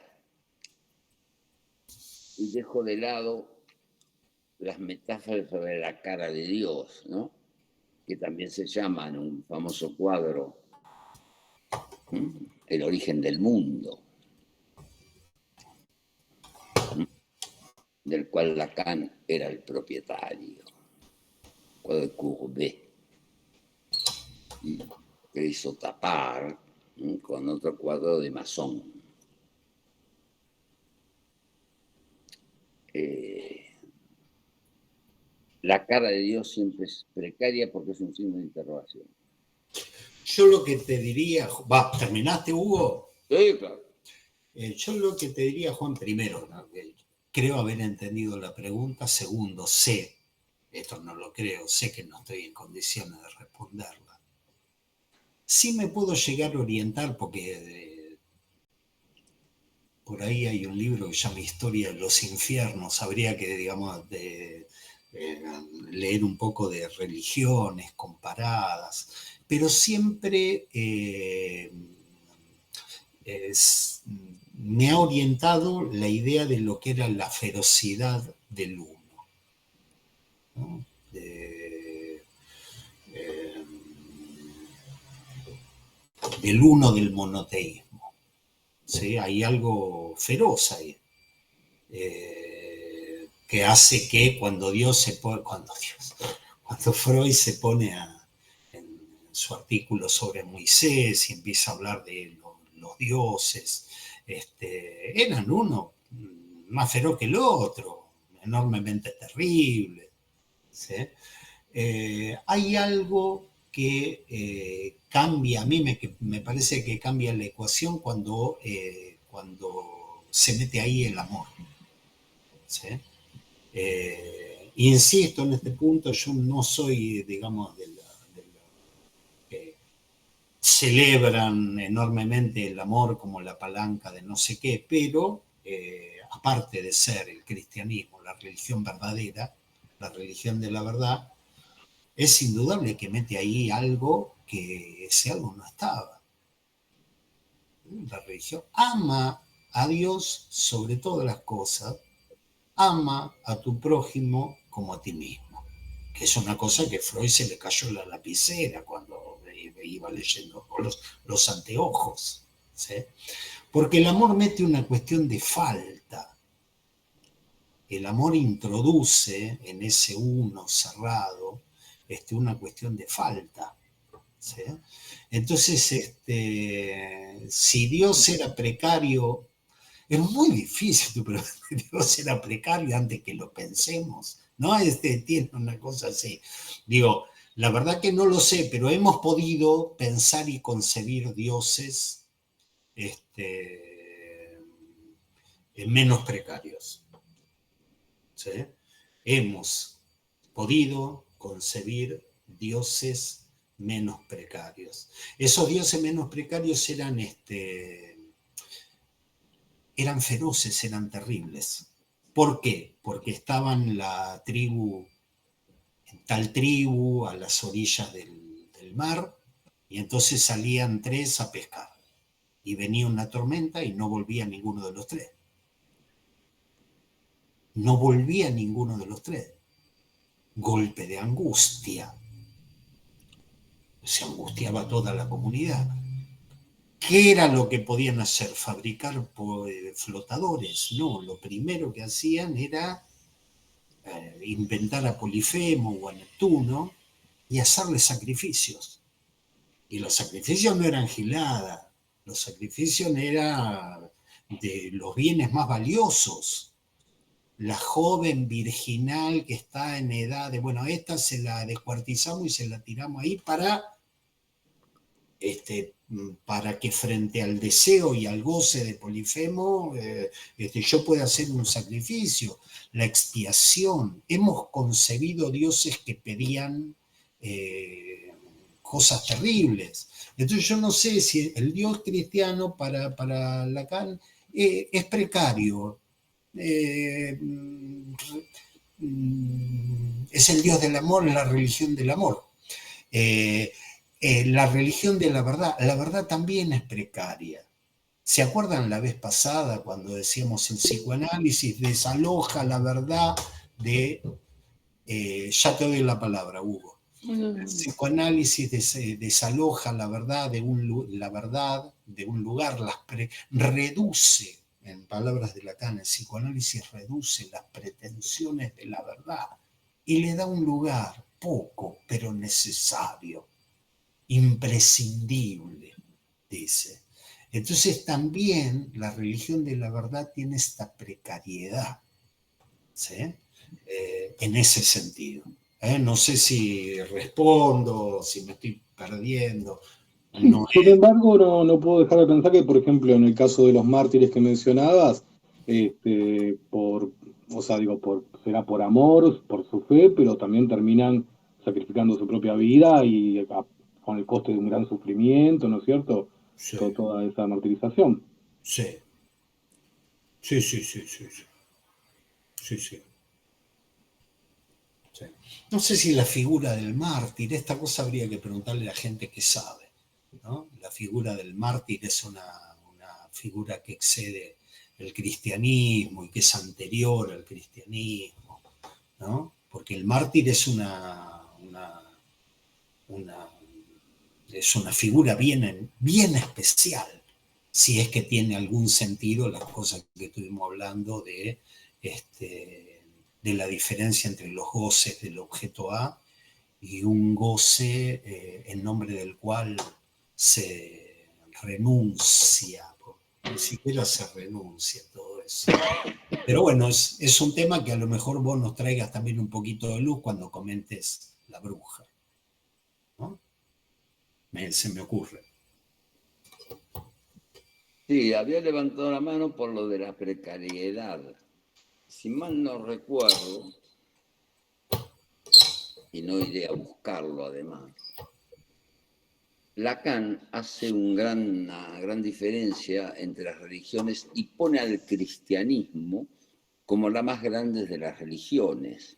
Y dejo de lado las metáforas sobre la cara de Dios, ¿no? Que también se llama en un famoso cuadro El origen del mundo, del cual Lacan era el propietario, cuadro de Courbet, que hizo tapar con otro cuadro de Masson. La cara de Dios siempre es precaria porque es un signo de interrogación. Yo lo que te diría, ¿terminaste, Hugo? Sí, claro. Yo lo que te diría, Juan, primero, ¿no? Creo haber entendido la pregunta. Segundo, esto no lo creo, sé que no estoy en condiciones de responderla. Sí me puedo llegar a orientar porque por ahí hay un libro que se llama Historia de los Infiernos. Habría que, digamos, leer un poco de religiones comparadas, pero siempre me ha orientado la idea de lo que era la ferocidad del uno, ¿no? Del uno, del monoteísmo. ¿Sí? Hay algo feroz ahí, que hace que cuando Freud se pone en su artículo sobre Moisés y empieza a hablar de los dioses, eran uno más feroz que el otro, enormemente terrible. ¿Sí? Hay algo que cambia, a mí me parece que cambia la ecuación cuando se mete ahí el amor. ¿Sí? Insisto en este punto, yo no soy, digamos, de la que celebran enormemente el amor como la palanca de no sé qué, pero aparte de ser el cristianismo, la religión verdadera, la religión de la verdad, es indudable que mete ahí algo que ese algo no estaba. La religión ama a Dios sobre todas las cosas, ama a tu prójimo como a ti mismo, que es una cosa que Freud se le cayó la lapicera cuando iba leyendo los anteojos, ¿sí? Porque el amor mete una cuestión de falta. El amor introduce en ese uno cerrado una cuestión de falta. ¿Sí? Entonces, si Dios era precario, es muy difícil, pero Dios era precario antes que lo pensemos, ¿no? Tiene una cosa así. Digo, la verdad que no lo sé, pero hemos podido pensar y concebir dioses menos precarios. ¿Sí? Hemos podido concebir dioses menos precarios. Esos dioses menos precarios eran feroces, eran terribles, ¿Por qué? Porque estaban tal tribu a las orillas del mar, y entonces salían 3 a pescar. Y venía una tormenta y no volvía ninguno de los 3. No volvía ninguno de los 3. Golpe de angustia. Se angustiaba toda la comunidad. ¿Qué era lo que podían hacer? ¿Fabricar flotadores? No, lo primero que hacían era inventar a Polifemo o a Neptuno y hacerle sacrificios. Y los sacrificios no eran gilada, los sacrificios eran de los bienes más valiosos. La joven virginal que está en edad de, bueno, esta se la descuartizamos y se la tiramos ahí para que frente al deseo y al goce de Polifemo yo pueda hacer un sacrificio, la expiación. Hemos concebido dioses que pedían cosas terribles. Entonces yo no sé si el dios cristiano para Lacan es precario. Es el dios del amor, la religión del amor. La religión de la verdad también es precaria. ¿Se acuerdan la vez pasada cuando decíamos el psicoanálisis desaloja la verdad de... ya te doy la palabra, Hugo. El psicoanálisis desaloja la verdad de un lugar, reduce, en palabras de Lacan, el psicoanálisis reduce las pretensiones de la verdad y le da un lugar poco, pero necesario, imprescindible, dice. Entonces también la religión de la verdad tiene esta precariedad, ¿sí? En ese sentido. No sé si respondo, si me estoy perdiendo. Sí, sin embargo, no puedo dejar de pensar que, por ejemplo, en el caso de los mártires que mencionabas, será por amor, por su fe, pero también terminan sacrificando su propia vida y con el coste de un gran sufrimiento, ¿no es cierto? Sí, Toda esa martirización. sí, sí, sí, sí, sí, sí, sí, sí. Sí. No sé si la figura del mártir, esta cosa habría que preguntarle a la gente que sabe, ¿no? La figura del mártir es una figura que excede el cristianismo y que es anterior al cristianismo, ¿no? Porque el mártir es es una figura bien especial, si es que tiene algún sentido las cosas que estuvimos hablando de la diferencia entre los goces del objeto A y un goce en nombre del cual se renuncia, ni siquiera se renuncia a todo eso. Pero bueno, es un tema que a lo mejor vos nos traigas también un poquito de luz cuando comentes La Bruja, ¿no? Se me ocurre. Sí, había levantado la mano por lo de la precariedad. Si mal no recuerdo, y no iré a buscarlo además, Lacan hace una gran diferencia entre las religiones y pone al cristianismo como la más grande de las religiones,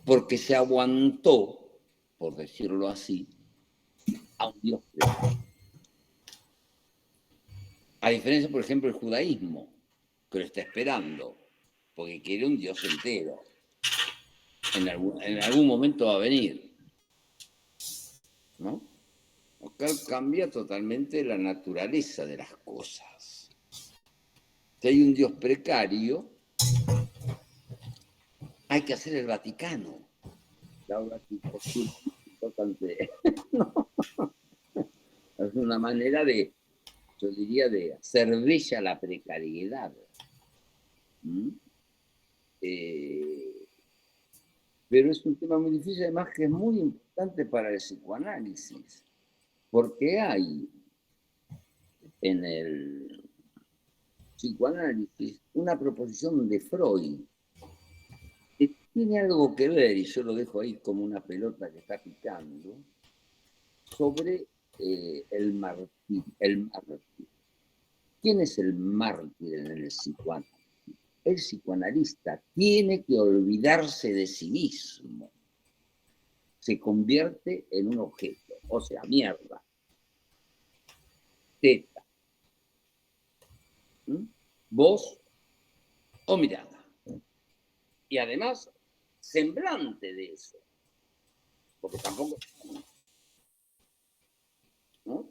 porque se aguantó, por decirlo así, a un Dios precario. A diferencia, por ejemplo, del judaísmo, que lo está esperando, porque quiere un Dios entero. En algún momento va a venir, ¿no? Acá cambia totalmente la naturaleza de las cosas. Si hay un Dios precario, hay que hacer el Vaticano. Ahora sí, importante. ¿No? Es una manera yo diría, de hacer bella la precariedad. Pero es un tema muy difícil, además que es muy importante para el psicoanálisis, porque hay en el psicoanálisis una proposición de Freud que tiene algo que ver, y yo lo dejo ahí como una pelota que está picando, sobre el mártir. ¿Quién es el mártir en el psicoanálisis? el psicoanalista tiene que olvidarse de sí mismo. Se convierte en un objeto, o sea, mierda, teta, voz o mirada. Y además, semblante de eso, porque tampoco, ¿no?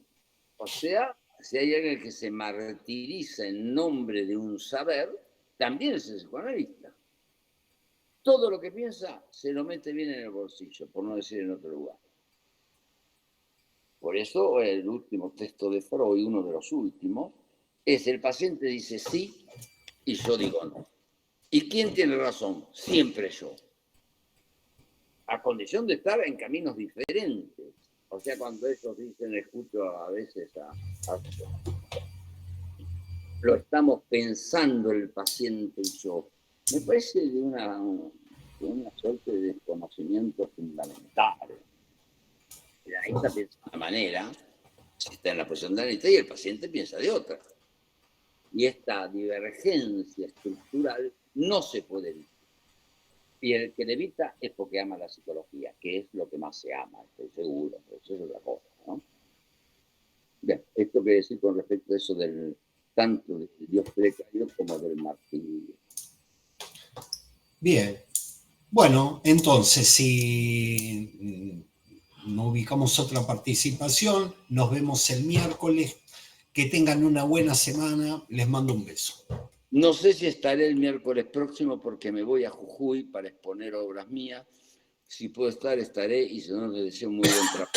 O sea, si hay alguien que se martiriza en nombre de un saber, también es el psicoanalista. Todo lo que piensa se lo mete bien en el bolsillo, por no decir en otro lugar. Por eso el último texto de Freud, uno de los últimos, es: el paciente dice sí y yo digo no. ¿Y quién tiene razón? Siempre yo. A condición de estar en caminos diferentes. O sea, cuando ellos dicen, escucho a veces lo estamos pensando el paciente y yo, me parece de una suerte de desconocimiento fundamental. El analista piensa de una manera, si está en la posición de analista, y el paciente piensa de otra. Y esta divergencia estructural no se puede evitar. Y el que le evita es porque ama la psicología, que es lo que más se ama, estoy seguro, pero eso es otra cosa, ¿no? Bien, esto quiere decir con respecto a eso del tanto del Dios precario como del martirio. Bien. Bueno, entonces, si no ubicamos otra participación, nos vemos el miércoles. Que tengan una buena semana. Les mando un beso. No sé si estaré el miércoles próximo porque me voy a Jujuy para exponer obras mías. Si puedo estar, estaré, y si no, les deseo muy buen trabajo.